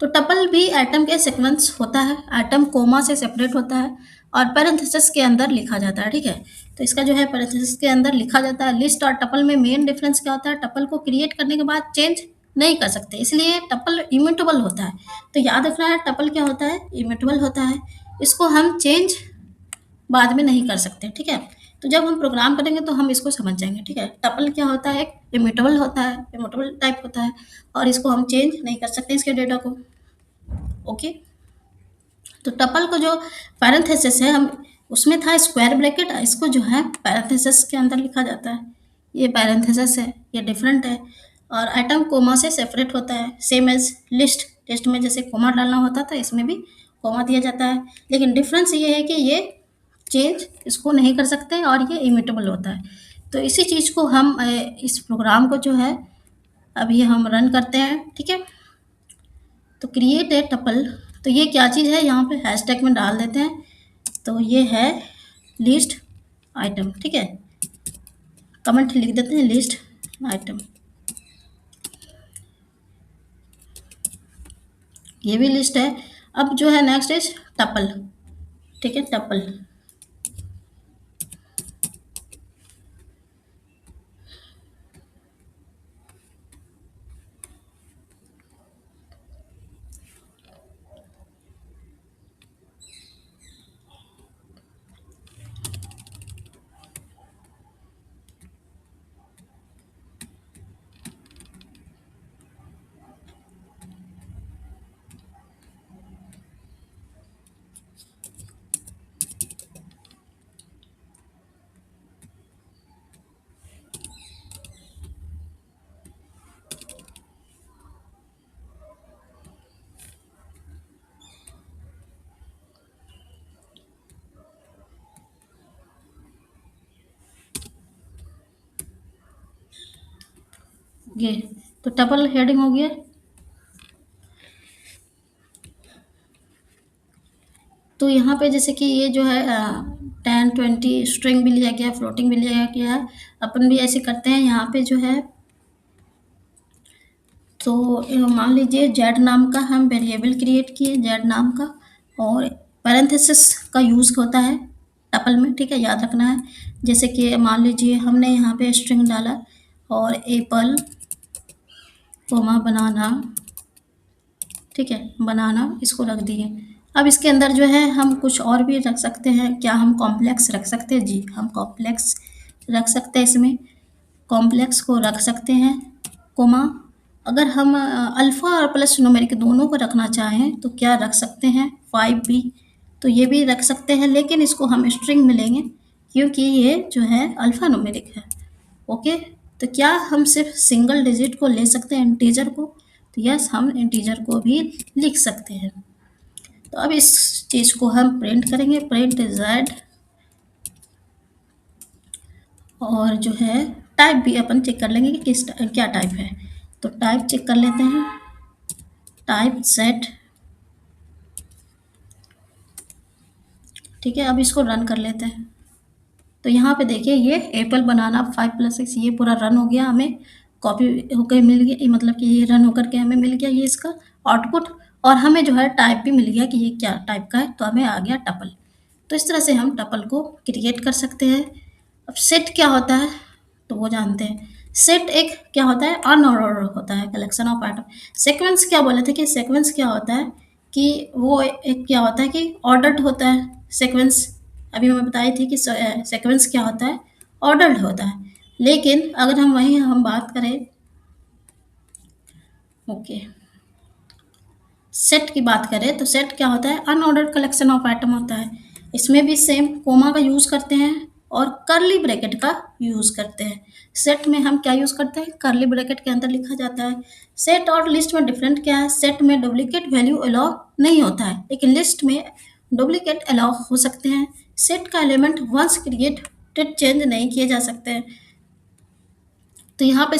तो टपल भी एटम के सीक्वेंस होता है, एटम कोमा से सेपरेट होता है और पैरेंथेसिस के अंदर लिखा जाता है, ठीक है। तो इसका जो है पैरेंथेसिस के अंदर लिखा जाता है। लिस्ट और टपल में मेन डिफरेंस क्या होता है, टपल को क्रिएट करने के बाद चेंज नहीं कर सकते, इसलिए टपल इम्यूटेबल होता है। तो याद रखना है, टपल क्या होता है, इम्यूटेबल होता है। इसको हम चेंज बाद में नहीं कर सकते, ठीक है। तो जब हम प्रोग्राम करेंगे तो हम इसको समझ जाएंगे, ठीक है। टपल क्या होता है, एक इम्यूटेबल होता है, इम्यूटेबल टाइप होता है, और इसको हम चेंज नहीं कर सकते इसके डेटा को, ओके। तो टपल को जो पैरेंथेसिस है, हम उसमें था स्क्वायर ब्रैकेट, इसको जो है पैरेंथेसिस के अंदर लिखा जाता है। ये पैरेंथेसिस है, ये डिफरेंट है। और आइटम कोमा से सेपरेट होता है, सेम एज लिस्ट। लिस्ट में जैसे कोमा डालना होता था, इसमें भी कोमा दिया जाता है, लेकिन डिफरेंस ये है कि ये चेंज इसको नहीं कर सकते और ये इमिटेबल होता है। तो इसी चीज़ को हम इस प्रोग्राम को जो है अभी हम रन करते हैं, ठीक है। तो क्रिएट ए टपल, तो ये क्या चीज़ है, यहाँ पे हैशटैग में डाल देते हैं। तो ये है लिस्ट आइटम, ठीक है, कमेंट लिख देते हैं लिस्ट आइटम, ये भी लिस्ट है। अब जो है नेक्स्ट इज टपल, ठीक है, टपल। ये तो टपल हेडिंग हो गया। तो यहाँ पे जैसे कि ये जो है 10 20 स्ट्रिंग भी लिया गया, फ्लोटिंग भी लिया गया है। अपन भी ऐसे करते हैं यहाँ पे जो है। तो मान लीजिए जेड नाम का हम वेरिएबल क्रिएट किए, जेड नाम का, और पैरेंथेसिस का यूज़ होता है टपल में, ठीक है, याद रखना है। जैसे कि मान लीजिए हमने यहाँ पे स्ट्रिंग डाला और एप्पल कोमा बनाना, ठीक है, बनाना इसको रख दिए। अब इसके अंदर जो है हम कुछ और भी रख सकते हैं। क्या हम कॉम्प्लेक्स रख सकते हैं? जी, हम कॉम्प्लेक्स रख सकते हैं। इसमें कॉम्प्लेक्स को रख सकते हैं, कोमा। अगर हम अल्फ़ा और प्लस न्यूमेरिक दोनों को रखना चाहें तो क्या रख सकते हैं? 5 भी, तो ये भी रख सकते हैं, लेकिन इसको हम स्ट्रिंग में लेंगे क्योंकि ये जो है अल्फ़ा न्यूमेरिक है। ओके, तो क्या हम सिर्फ सिंगल डिजिट को ले सकते हैं, इंटीजर को? तो यस, हम इंटीजर को भी लिख सकते हैं। तो अब इस चीज़ को हम प्रिंट करेंगे, प्रिंट जेड, और जो है टाइप भी अपन चेक कर लेंगे कि क्या टाइप है। तो टाइप चेक कर लेते हैं, टाइप सेट, ठीक है। अब इसको रन कर लेते हैं। तो यहाँ पे देखिए ये एप्पल बनाना 5+6 ये पूरा रन हो गया, हमें कॉपी होकर मिल गया, मतलब कि ये रन होकर के हमें मिल गया ये इसका आउटपुट। और हमें जो है टाइप भी मिल गया कि ये क्या टाइप का है, तो हमें आ गया टपल। तो इस तरह से हम टपल को क्रिएट कर सकते हैं। अब सेट क्या होता है तो वो जानते हैं। सेट एक क्या होता है, अनऑर्डर होता है, कलेक्शन ऑफ आइटम। सीक्वेंस क्या बोले थे कि सीक्वेंस क्या होता है कि वो एक क्या होता है कि ऑर्डर्ड होता है सीक्वेंस। अभी मैं बताई थी कि सीक्वेंस क्या होता है, ऑर्डर्ड होता है। लेकिन अगर हम वहीं हम बात करें, ओके, सेट की बात करें तो सेट क्या होता है, अनऑर्डर्ड कलेक्शन ऑफ आइटम होता है। इसमें भी सेम कोमा का यूज़ करते हैं और करली ब्रैकेट का यूज़ करते हैं। सेट में हम क्या यूज़ करते हैं, करली ब्रैकेट के अंदर लिखा जाता है। सेट और लिस्ट में डिफरेंट क्या है, सेट में डुप्लीकेट वैल्यू अलाउ नहीं होता है, लेकिन लिस्ट में डुप्लीकेट अलाउ हो सकते हैं। सेट का एलिमेंट वंस क्रिएटेड चेंज नहीं किए जा सकते हैं। तो यहाँ पे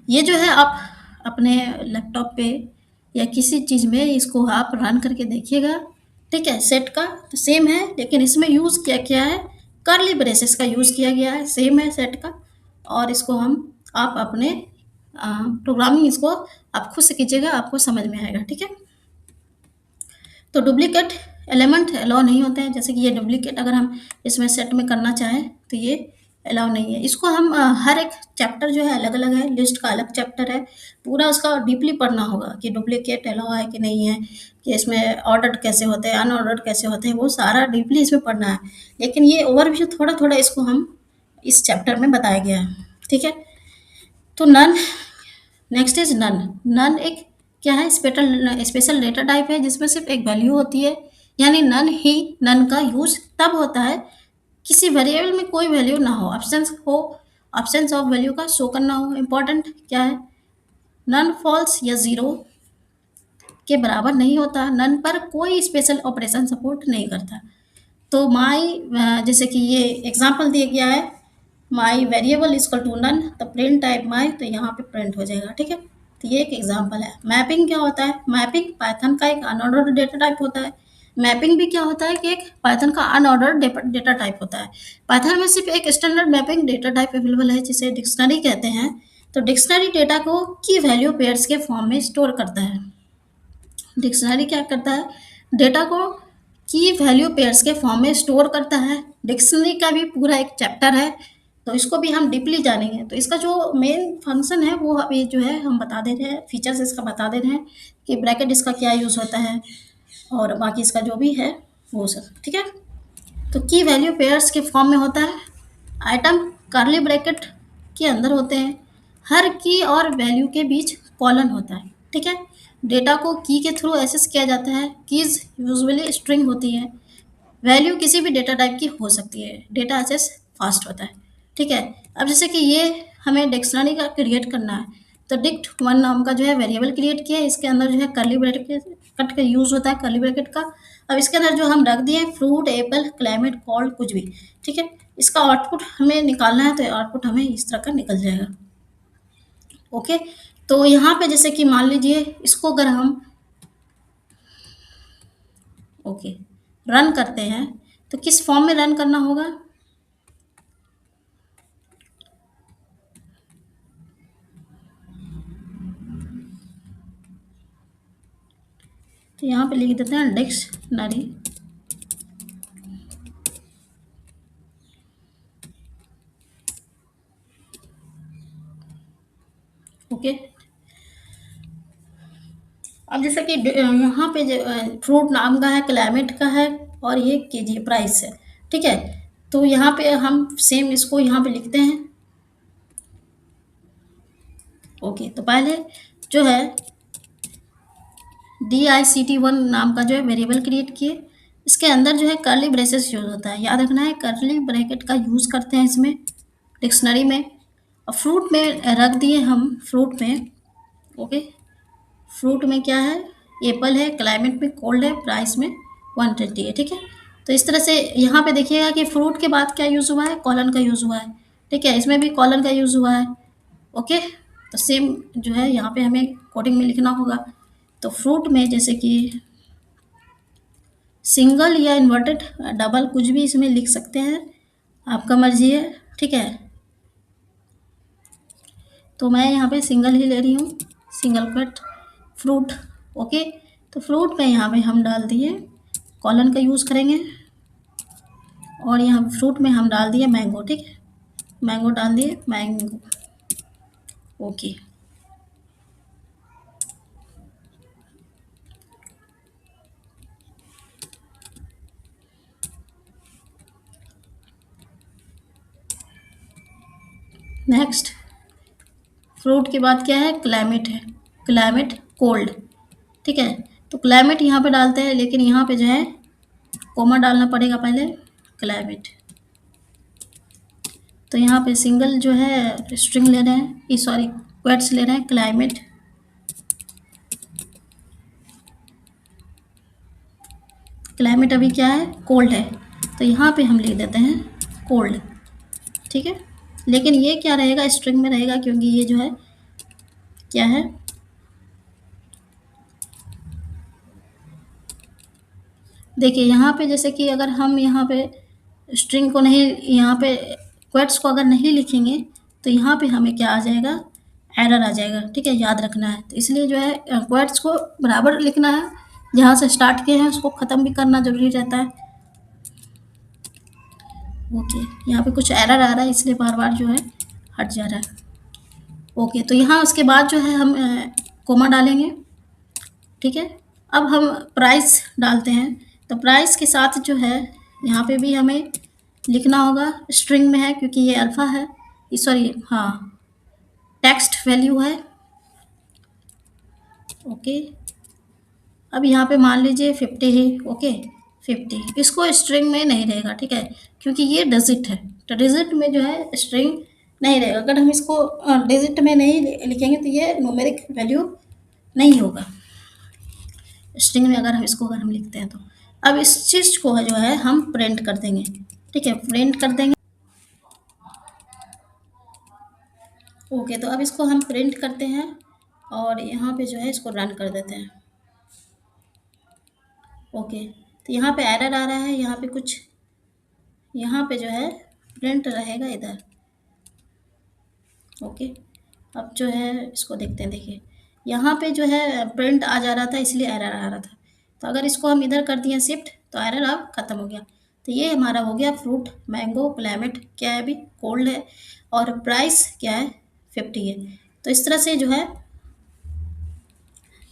ये जो है आप अपने लैपटॉप पे या किसी चीज़ में इसको आप रन करके देखिएगा, ठीक है। सेट का तो सेम है, लेकिन इसमें यूज़ क्या क्या है, कर्ली ब्रेसेस का यूज़ किया गया है, सेम है सेट का। और इसको हम आप अपने प्रोग्रामिंग इसको आप खुद से कीजिएगा, आपको समझ में आएगा, ठीक है। तो डुप्लीकेट एलिमेंट अलाउ नहीं होते हैं, जैसे कि ये डुप्लीकेट अगर हम इसमें सेट में करना चाहें तो ये अलाउ नहीं है। इसको हम हर एक चैप्टर जो है अलग अलग है, लिस्ट का अलग चैप्टर है, पूरा उसका डीपली पढ़ना होगा कि डुप्लीकेट अलाउ है कि नहीं है, कि इसमें ऑर्डर्ड कैसे होते हैं, अनऑर्डर्ड कैसे होते हैं, वो सारा डीपली इसमें पढ़ना है। लेकिन ये ओवरव्यू थोड़ा थोड़ा इसको हम इस चैप्टर में बताया गया है, ठीक है। तो none, next is none. None एक क्या है, स्पेशल डेटा टाइप है जिसमें सिर्फ एक वैल्यू होती है। यानी नन का यूज तब होता है किसी वेरिएबल में कोई वैल्यू ना हो, ऑप्शंस ऑफ वैल्यू का शो करना हो। इंपॉर्टेंट क्या है, नन फॉल्स या जीरो के बराबर नहीं होता, नन पर कोई स्पेशल ऑपरेशन सपोर्ट नहीं करता। तो जैसे कि ये एग्जांपल दिया गया है, माई वेरिएबल इक्वल टू नन, तो प्रिंट टाइप माई, तो यहाँ पे प्रिंट हो जाएगा, ठीक है। तो ये एक एग्जांपल है। मैपिंग क्या होता है, मैपिंग पाइथन का एक अनऑर्डर्ड डेटा टाइप होता है। मैपिंग भी क्या होता है कि एक पाइथन का अनऑर्डर्ड डेटा टाइप होता है। पाइथन में सिर्फ एक standard mapping data type available है जिसे डिक्शनरी कहते हैं। तो डिक्शनरी डेटा को की वैल्यू पेयर्स के फॉर्म में स्टोर करता है। डिक्शनरी क्या करता है, डेटा को की वैल्यू पेयर्स के फॉर्म में स्टोर करता है। डिक्शनरी का भी पूरा एक चैप्टर है, तो इसको भी हम डीपली जानेंगे। तो इसका जो मेन फंक्शन है वो अभी जो है हम बता दे रहे हैं, फीचर्स इसका बता दे रहे हैं कि ब्रैकेट इसका क्या यूज़ होता है और बाकी इसका जो भी है वो सब, ठीक है। तो की वैल्यू पेयर्स के फॉर्म में होता है। आइटम कर्ली ब्रैकेट के अंदर होते हैं। हर की और वैल्यू के बीच कॉलन होता है, ठीक है। डेटा को की के थ्रू एक्सेस किया जाता है। कीज यूजुअली स्ट्रिंग होती है। वैल्यू किसी भी डेटा टाइप की हो सकती है। डेटा एक्सेस फास्ट होता है, ठीक है। अब जैसे कि ये हमें डिक्शनरी का क्रिएट करना है, तो डिक्ट वन नाम का जो है वेरिएबल क्रिएट किया है। इसके अंदर जो है कर्ली ब्रैकेट कट का यूज़ होता है, कर्ली ब्रैकेट का। अब इसके अंदर जो हम रख दिए फ्रूट, एप्पल, क्लाइमेट, कॉल्ड, कुछ भी, ठीक है। इसका आउटपुट हमें निकालना है, तो आउटपुट हमें इस तरह का निकल जाएगा। ओके। तो यहाँ पे जैसे कि मान लीजिए इसको अगर हम ओके रन करते हैं, तो किस फॉर्म में रन करना होगा? तो यहाँ पे लिख देते हैं डिक्शनरी। ओके। अब जैसे कि यहाँ पे फ्रूट नाम का है, क्लाइमेट का है, और ये केजी प्राइस है। ठीक है। तो यहाँ पे हम सेम इसको यहाँ पे लिखते हैं। ओके। तो पहले जो है DICT1 नाम का जो है वेरिएबल क्रिएट किए। इसके अंदर जो है कर्ली ब्रेसेस यूज होता है, याद रखना है, कर्ली ब्रैकेट का यूज करते हैं इसमें डिक्शनरी में। और फ्रूट में रख दिए हम, फ्रूट में। ओके। फ्रूट में क्या है? एप्पल है, क्लाइमेट में कोल्ड है, प्राइस में 120 है। ठीक है। तो इस तरह से यहाँ पे देखिएगा कि फ्रूट के बाद क्या यूज़ हुआ है? कॉलन का यूज़ हुआ है। ठीक है। इसमें भी कॉलन का यूज़ हुआ है। ओके। तो सेम जो है यहाँ पे हमें कोडिंग में लिखना होगा। तो फ्रूट में जैसे कि सिंगल या इन्वर्टेड डबल कुछ भी इसमें लिख सकते हैं, आपका मर्जी है। ठीक है। तो मैं यहाँ पे सिंगल ही ले रही हूँ, सिंगल कट फ्रूट। ओके। तो फ्रूट में यहाँ पे हम डाल दिए कॉलन का यूज़ करेंगे, और यहाँ फ्रूट में हम डाल दिए मैंगो। ठीक है। मैंगो डाल दिए, मैंगो। ओके। नेक्स्ट फ्रूट के बाद क्या है? क्लाइमेट है, क्लाइमेट कोल्ड। ठीक है। तो क्लाइमेट यहाँ पे डालते हैं, लेकिन यहाँ पे जो है कोमा डालना पड़ेगा पहले, क्लाइमेट। तो यहाँ पे सिंगल जो है स्ट्रिंग ले रहे हैं, ये सॉरी क्वेट्स ले रहे हैं, क्लाइमेट। क्लाइमेट अभी क्या है? कोल्ड है। तो यहाँ पे हम लिख देते हैं कोल्ड। ठीक है। लेकिन ये क्या रहेगा? स्ट्रिंग में रहेगा, क्योंकि ये जो है क्या है? देखिए यहाँ पे जैसे कि अगर हम यहाँ पे स्ट्रिंग को नहीं, यहाँ पे क्वेट्स को अगर नहीं लिखेंगे, तो यहाँ पे हमें क्या आ जाएगा? एरर आ जाएगा। ठीक है। याद रखना है। तो इसलिए जो है क्वेट्स को बराबर लिखना है, जहाँ से स्टार्ट किए हैं उसको ख़त्म भी करना ज़रूरी रहता है। ओके। यहाँ पे कुछ एरर आ रहा है, इसलिए बार बार जो है हट जा रहा है। ओके। तो यहाँ उसके बाद जो है हम कोमा डालेंगे। ठीक है। अब हम प्राइस डालते हैं। तो प्राइस के साथ जो है यहाँ पे भी हमें लिखना होगा, स्ट्रिंग में है क्योंकि ये अल्फ़ा है, सॉरी हाँ टेक्स्ट वैल्यू है। ओके। अब यहाँ पे मान लीजिए 50 है। ओके। 50 इसको स्ट्रिंग में नहीं रहेगा। ठीक है। क्योंकि ये डिजिट है, तो डिजिट में जो है स्ट्रिंग नहीं रहेगा। अगर हम इसको डिजिट में नहीं लिखेंगे तो ये न्यूमेरिक वैल्यू नहीं होगा, स्ट्रिंग में अगर हम लिखते हैं तो। अब इस चीज़ को जो है हम प्रिंट कर देंगे। ठीक है। प्रिंट कर देंगे। ओके। तो अब इसको हम प्रिंट करते हैं, और यहाँ पे जो है इसको रन कर देते हैं। ओके। तो यहाँ पे एरर आ रहा है, यहाँ पे कुछ, यहाँ पे जो है प्रिंट रहेगा इधर। ओके। अब जो है इसको देखते हैं। देखिए यहाँ पे जो है प्रिंट आ जा रहा था, इसलिए एरर आ रहा था। तो अगर इसको हम इधर कर दिए शिफ्ट, तो एरर अब ख़त्म हो गया। तो ये हमारा हो गया फ्रूट, मैंगो, क्लाइमेट क्या है? अभी कोल्ड है, और प्राइस क्या है? 50 है। तो इस तरह से जो है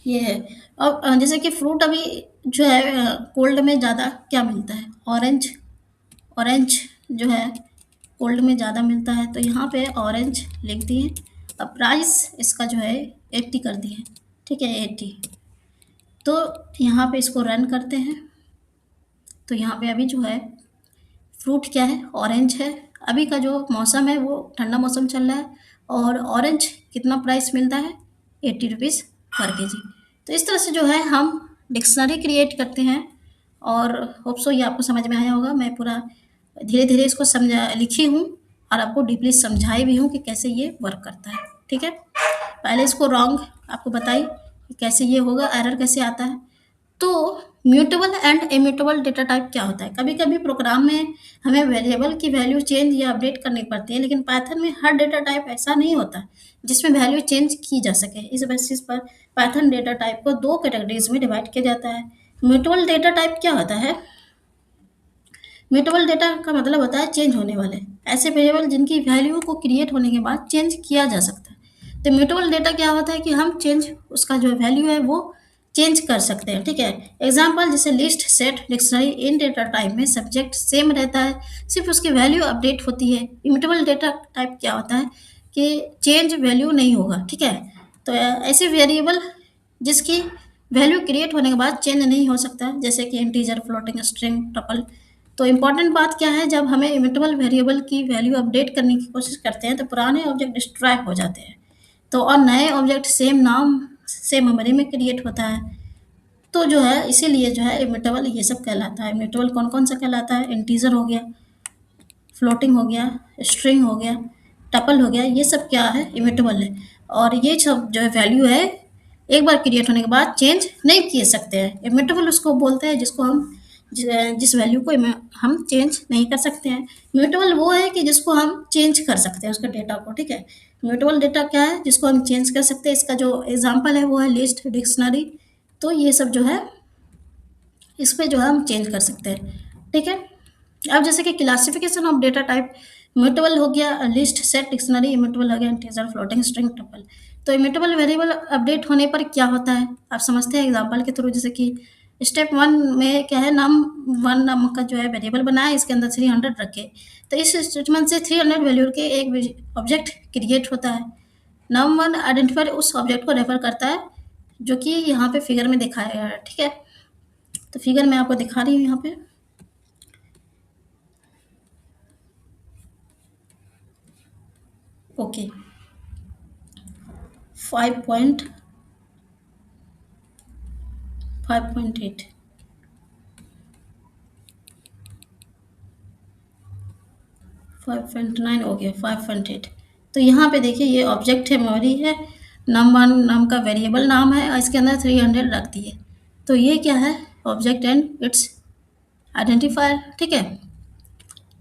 ये है। और जैसे कि फ्रूट अभी जो है कोल्ड में ज़्यादा क्या मिलता है? ऑरेंज। ऑरेंज जो है कोल्ड में ज़्यादा मिलता है, तो यहाँ पे ऑरेंज लिख दिए। अब प्राइस इसका जो है 80 कर दिए। ठीक है। 80। तो यहाँ पे इसको रन करते हैं। तो यहाँ पे अभी जो है फ्रूट क्या है? ऑरेंज है। अभी का जो मौसम है वो ठंडा मौसम चल रहा है, और ऑरेंज कितना प्राइस मिलता है? 80 रुपीज़ पर केजी। तो इस तरह से जो है हम डिक्शनरी क्रिएट करते हैं। और होप सो ये आपको समझ में आया होगा। मैं पूरा धीरे धीरे इसको समझा लिखी हूँ, और आपको डीपली समझाई भी हूँ कि कैसे ये वर्क करता है। ठीक है, पहले इसको रॉन्ग आपको बताई कि कैसे ये होगा, एरर कैसे आता है। तो mutable and immutable data type क्या होता है? कभी कभी प्रोग्राम में हमें वेरिएबल की वैल्यू चेंज या अपडेट करनी पड़ती है, लेकिन पाइथन में हर डेटा टाइप ऐसा नहीं होता जिसमें वैल्यू चेंज की जा सके। इस बेसिस पर पाइथन डेटा टाइप को दो कैटेगरीज में डिवाइड किया जाता है। म्यूटेबल डेटा टाइप क्या होता है? म्यूटेबल डेटा का मतलब होता है चेंज होने वाले ऐसे वेरिएबल जिनकी वैल्यू को क्रिएट होने के बाद चेंज किया जा सकता है। तो म्यूटेबल डेटा क्या होता है कि हम चेंज उसका जो वैल्यू है वो चेंज कर सकते हैं, ठीक है। एग्जाम्पल जैसे लिस्ट, सेट, डिक्शनरी, इन डेटा टाइप में सब्जेक्ट सेम रहता है, सिर्फ उसकी वैल्यू अपडेट होती है। इम्यूटेबल डेटा टाइप क्या होता है कि चेंज वैल्यू नहीं होगा, ठीक है। तो ऐसे वेरिएबल जिसकी वैल्यू क्रिएट होने के बाद चेंज नहीं हो सकता, जैसे कि इंटीजर, फ्लोटिंग, स्ट्रिंग, टपल। तो इम्पॉर्टेंट बात क्या है, जब हमें इम्यूटेबल वेरिएबल की वैल्यू अपडेट करने की कोशिश करते हैं तो पुराने ऑब्जेक्ट डिस्ट्रॉय हो जाते हैं, तो और नए ऑब्जेक्ट सेम नाम सेम मेमोरी में क्रिएट होता है। तो जो है इसीलिए जो है इम्यूटेबल ये सब कहलाता है। इम्यूटेबल कौन कौन सा कहलाता है? इंटीजर हो गया, फ्लोटिंग हो गया, स्ट्रिंग हो गया, टपल हो गया, ये सब क्या है? इम्यूटेबल है। और ये सब जो है वैल्यू है एक बार क्रिएट होने के बाद चेंज नहीं किए सकते हैं। इम्यूटेबल उसको बोलते हैं जिसको हम जिस वैल्यू को हम चेंज नहीं कर सकते हैं। म्यूटेबल वो है कि जिसको हम चेंज कर सकते हैं उसके डेटा को, ठीक है। म्यूटेबल डेटा क्या है? जिसको हम चेंज कर सकते हैं। इसका जो एग्जांपल है वो है लिस्ट, डिक्शनरी। तो ये सब जो है इस पे जो है हम चेंज कर सकते हैं, ठीक है। अब जैसे कि classification of data type, immutable हो गया लिस्ट, सेट, डिक्शनरी, इम्यूटेबल हो गया इंटीजर, फ्लोटिंग, स्ट्रिंग, टपल। तो इम्यूटेबल वेरिएबल अपडेट होने पर क्या होता है आप समझते हैं एग्जांपल के थ्रू। जैसे कि स्टेप 1 में क्या है, नम 1 नाम का जो है वेरिएबल बनाया, इसके अंदर 300 रखे। तो इस स्टेटमेंट से 300 वैल्यू के एक ऑब्जेक्ट क्रिएट होता है। नम 1 आइडेंटिफायर उस ऑब्जेक्ट को रेफर करता है जो कि यहाँ पे फिगर में दिखाया गया है, ठीक है। तो फिगर मैं आपको दिखा रही हूँ यहाँ पे। ओके, 5.8, 5.9 हो गया, 5.8। तो यहाँ पे देखिए ये ऑब्जेक्ट है, मेमोरी है, नम 1 नाम का वेरिएबल नाम है और इसके अंदर 300 रख दिए। तो ये क्या है? ऑब्जेक्ट एंड इट्स आइडेंटिफायर, ठीक है।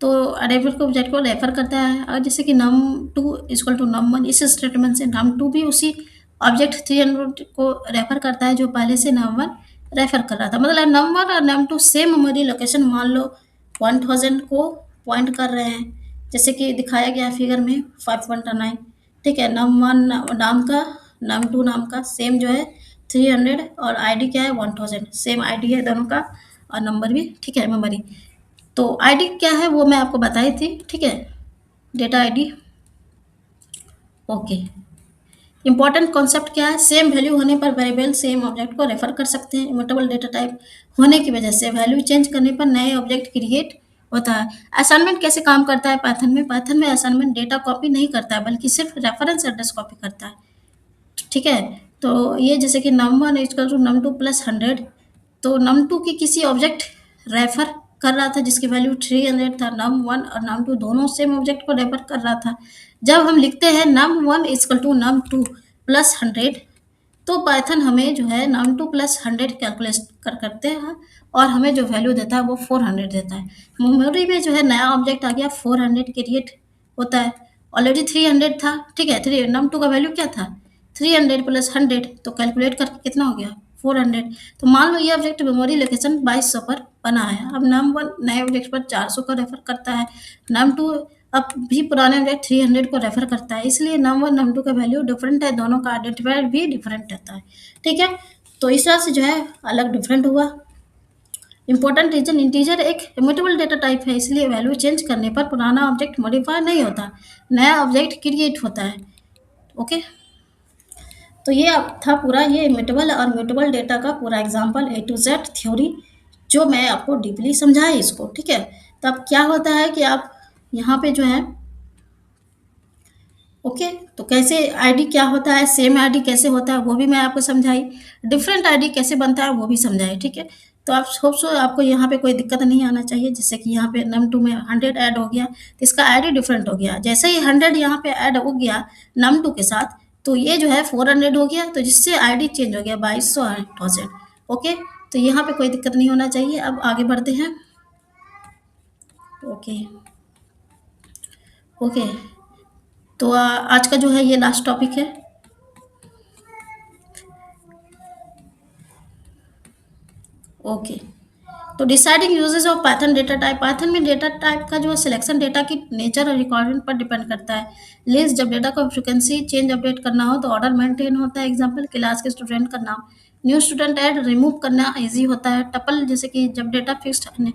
तो अरेबल को ऑब्जेक्ट को रेफर करता है। और जैसे कि नम 2 इक्वल टू नम 1, इस स्टेटमेंट से नम 2 भी उसी ऑब्जेक्ट 300 को रेफर करता है जो पहले से नम 1 रेफर कर रहा था। मतलब नम 1 और नम 2 सेम मेमोरी लोकेशन मान लो 1000 को पॉइंट कर रहे हैं, जैसे कि दिखाया गया फिगर में 5.9, ठीक है। नम 1 नाम का, नम 2 नाम का सेम जो है 300 और आईडी क्या है 1000, सेम आईडी है दोनों का और नंबर भी, ठीक है, मेमोरी। तो आईडी क्या है वो मैं आपको बताई थी, ठीक है, data ID. Okay, important concept क्या है? सेम वैल्यू होने पर वेरिएबल सेम ऑब्जेक्ट को रेफर कर सकते हैं। इम्यूटेबल डेटा टाइप होने की वजह से वैल्यू चेंज करने पर नए ऑब्जेक्ट क्रिएट होता है। असाइनमेंट कैसे काम करता है पाइथन में? पाइथन में असाइनमेंट डेटा कॉपी नहीं करता है बल्कि सिर्फ रेफरेंस एड्रेस कॉपी करता है, ठीक है। तो ये जैसे कि नम 1 इक्वल टू नम 2 प्लस 100, तो नम 2 की किसी ऑब्जेक्ट रेफर कर रहा था जिसकी वैल्यू 300 था। नम 1 और नम 2 दोनों सेम ऑब्जेक्ट को रेफर कर रहा था। जब हम लिखते हैं नम 1 इक्वल टू नम 2 प्लस 100, तो पाइथन हमें जो है नम 2 प्लस 100 कैलकुलेट करते हैं और हमें जो वैल्यू देता है वो 400 देता है। मेमोरी में जो है नया ऑब्जेक्ट आ गया, 400 क्रिएट होता है। ऑलरेडी 300 था, ठीक है। नम 2 का वैल्यू क्या था? 300 प्लस 100, तो कैलकुलेट करके कितना हो गया? 400। तो मान लो ये ऑब्जेक्ट मेमोरी लोकेशन 2200 पर बना है। अब नम 1 नए ऑब्जेक्ट पर 400 का रेफर करता है। नम 2 अब भी पुराने ऑब्जेक्ट 300 को रेफर करता है, इसलिए नम 1 नम 2 का वैल्यू डिफरेंट है, दोनों का आइडेंटिफायर भी डिफरेंट रहता है, ठीक है। तो इस तरह से जो है अलग डिफरेंट हुआ। इंपॉर्टेंट रीजन, इंटीजर एक इम्यूटेबल डेटा टाइप है, इसलिए वैल्यू चेंज करने पर पुराना ऑब्जेक्ट मॉडिफाई नहीं होता, नया ऑब्जेक्ट क्रिएट होता है, ओके। तो ये अब था पूरा ये इम्यूटेबल और म्यूटेबल डेटा का पूरा example A to Z theory, जो मैं आपको डीपली समझाई इसको, ठीक है। तो अब क्या होता है कि आप यहाँ पे जो है, ओके, तो कैसे आईडी क्या होता है, सेम आईडी कैसे होता है वो भी मैं आपको समझाई, डिफरेंट आईडी कैसे बनता है वो भी समझाई, ठीक है। तो आप होप सो आपको यहाँ पे कोई दिक्कत नहीं आना चाहिए। जैसे कि यहाँ पे num2 में 100 ऐड हो गया, तो इसका आईडी डिफरेंट हो गया। जैसे ही 100 यहाँ पे ऐड हो गया num2 के साथ, तो ये जो है 400 हो गया, तो जिससे आईडी चेंज हो गया 2200 और 1000। ओके, तो यहाँ पे कोई दिक्कत नहीं होना चाहिए। अब आगे बढ़ते हैं। ओके। ओके, तो आज का जो है ये लास्ट टॉपिक है। ओके, तो deciding uses of Python data type. Python में डेटा टाइप का जो सिलेक्शन डेटा की नेचर और रिक्वायरमेंट पर डिपेंड करता है। लिस्ट, जब डेटा को फ्रिक्वेंसी चेंज अपडेट करना हो तो ऑर्डर मेंटेन होता है। एग्जांपल, क्लास के स्टूडेंट का नाम। न्यू स्टूडेंट ऐड रिमूव करना इजी होता है। टपल, जैसे कि जब डेटा फिक्स्ड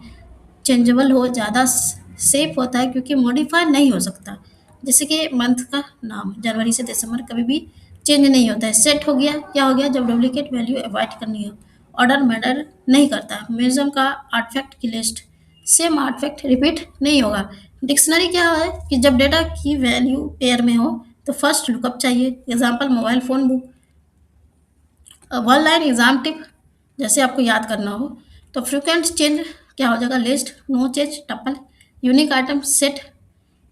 चेंजेबल हो, ज़्यादा सेफ होता है क्योंकि मॉडिफाई नहीं हो सकता। जैसे कि मंथ का नाम जनवरी से दिसंबर कभी भी चेंज नहीं होता है। सेट हो गया, क्या हो गया, जब डुप्लीकेट वैल्यू अवॉइड करनी हो। ऑर्डर मैटर नहीं करता। म्यूजियम का आर्टफैक्ट की लिस्ट, सेम आर्टफैक्ट रिपीट नहीं होगा। डिक्शनरी क्या है कि जब डेटा की वैल्यू पेयर में हो तो फर्स्ट लुकअप चाहिए। Example, mobile phone book. One line exam tip, जैसे आपको याद करना हो तो फ्रिक्वेंट चेंज क्या हो जाएगा, list, no change tuple, unique item set,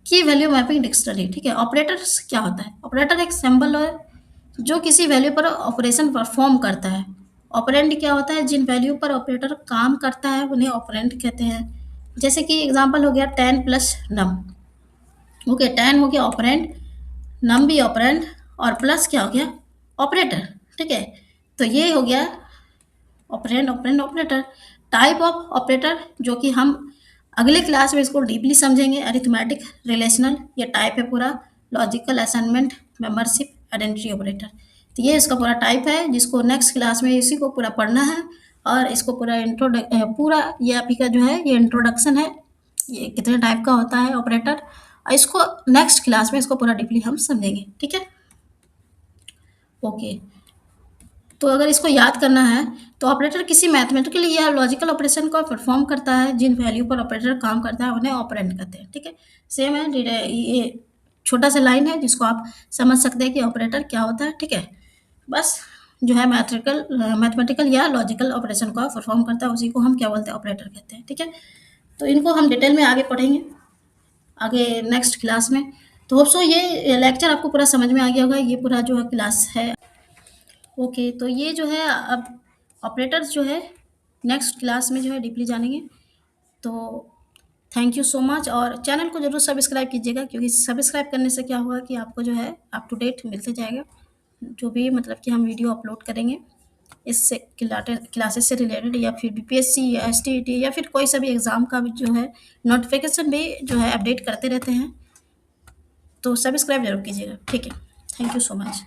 key value mapping dictionary. ठीक है। ऑपरेटर्स क्या होता है, ऑपरेटर एक सिंबल है जो किसी वैल्यू पर ऑपरेशन परफॉर्म करता है। ऑपरेंड क्या होता है, जिन वैल्यू पर ऑपरेटर काम करता है उन्हें ऑपरेंड कहते हैं। जैसे कि एग्जांपल हो गया 10 प्लस नम। ओके, 10 हो गया ऑपरेंड, नम भी ऑपरेंड, और प्लस क्या हो गया, ऑपरेटर। ठीक है, तो ये हो गया operand operand operator. Type of operator, जो कि हम अगले क्लास में इसको डीपली समझेंगे। अरिथमेटिक, रिलेशनल, ये टाइप है पूरा। Logical, assignment, membership, identity operator. तो ये इसका पूरा टाइप है, जिसको नेक्स्ट क्लास में इसी को पूरा पढ़ना है। और इसको पूरा पूरा ये आपकी का जो है ये इंट्रोडक्शन है, ये कितने टाइप का होता है ऑपरेटर, और इसको नेक्स्ट क्लास में इसको पूरा डीपली हम समझेंगे। ठीक है। ओके, तो अगर इसको याद करना है तो ऑपरेटर किसी मैथमेटिकल या लॉजिकल ऑपरेशन को परफॉर्म करता है। जिन वैल्यू पर ऑपरेटर काम करता है उन्हें ऑपरेंड कहते हैं। ठीक है, सेम है। ये छोटा सा लाइन है जिसको आप समझ सकते हैं कि ऑपरेटर क्या होता है। ठीक है, बस जो है मैथमेटिकल या लॉजिकल ऑपरेशन को परफॉर्म करता है उसी को हम क्या बोलते हैं, ऑपरेटर कहते हैं। ठीक है, तो इनको हम डिटेल में आगे पढ़ेंगे आगे नेक्स्ट क्लास में। तो होप सो ये लेक्चर आपको पूरा समझ में आ गया होगा। ये पूरा जो है क्लास है। ओके, तो ये जो है अब ऑपरेटर्स जो है नेक्स्ट क्लास में जो है डीपली जानेंगे। तो थैंक यू सो मच, और चैनल को ज़रूर सब्सक्राइब कीजिएगा, क्योंकि सब्सक्राइब करने से क्या होगा कि आपको जो है अप टू डेट मिलते जाएगा जो भी मतलब कि हम वीडियो अपलोड करेंगे इससे क्लासेस से रिलेटेड, या फिर बीपीएससी या एसटीईटी या फिर कोई सा भी एग्ज़ाम का भी जो है नोटिफिकेशन भी जो है अपडेट करते रहते हैं। तो सब्सक्राइब जरूर कीजिएगा। ठीक है, थैंक यू सो मच।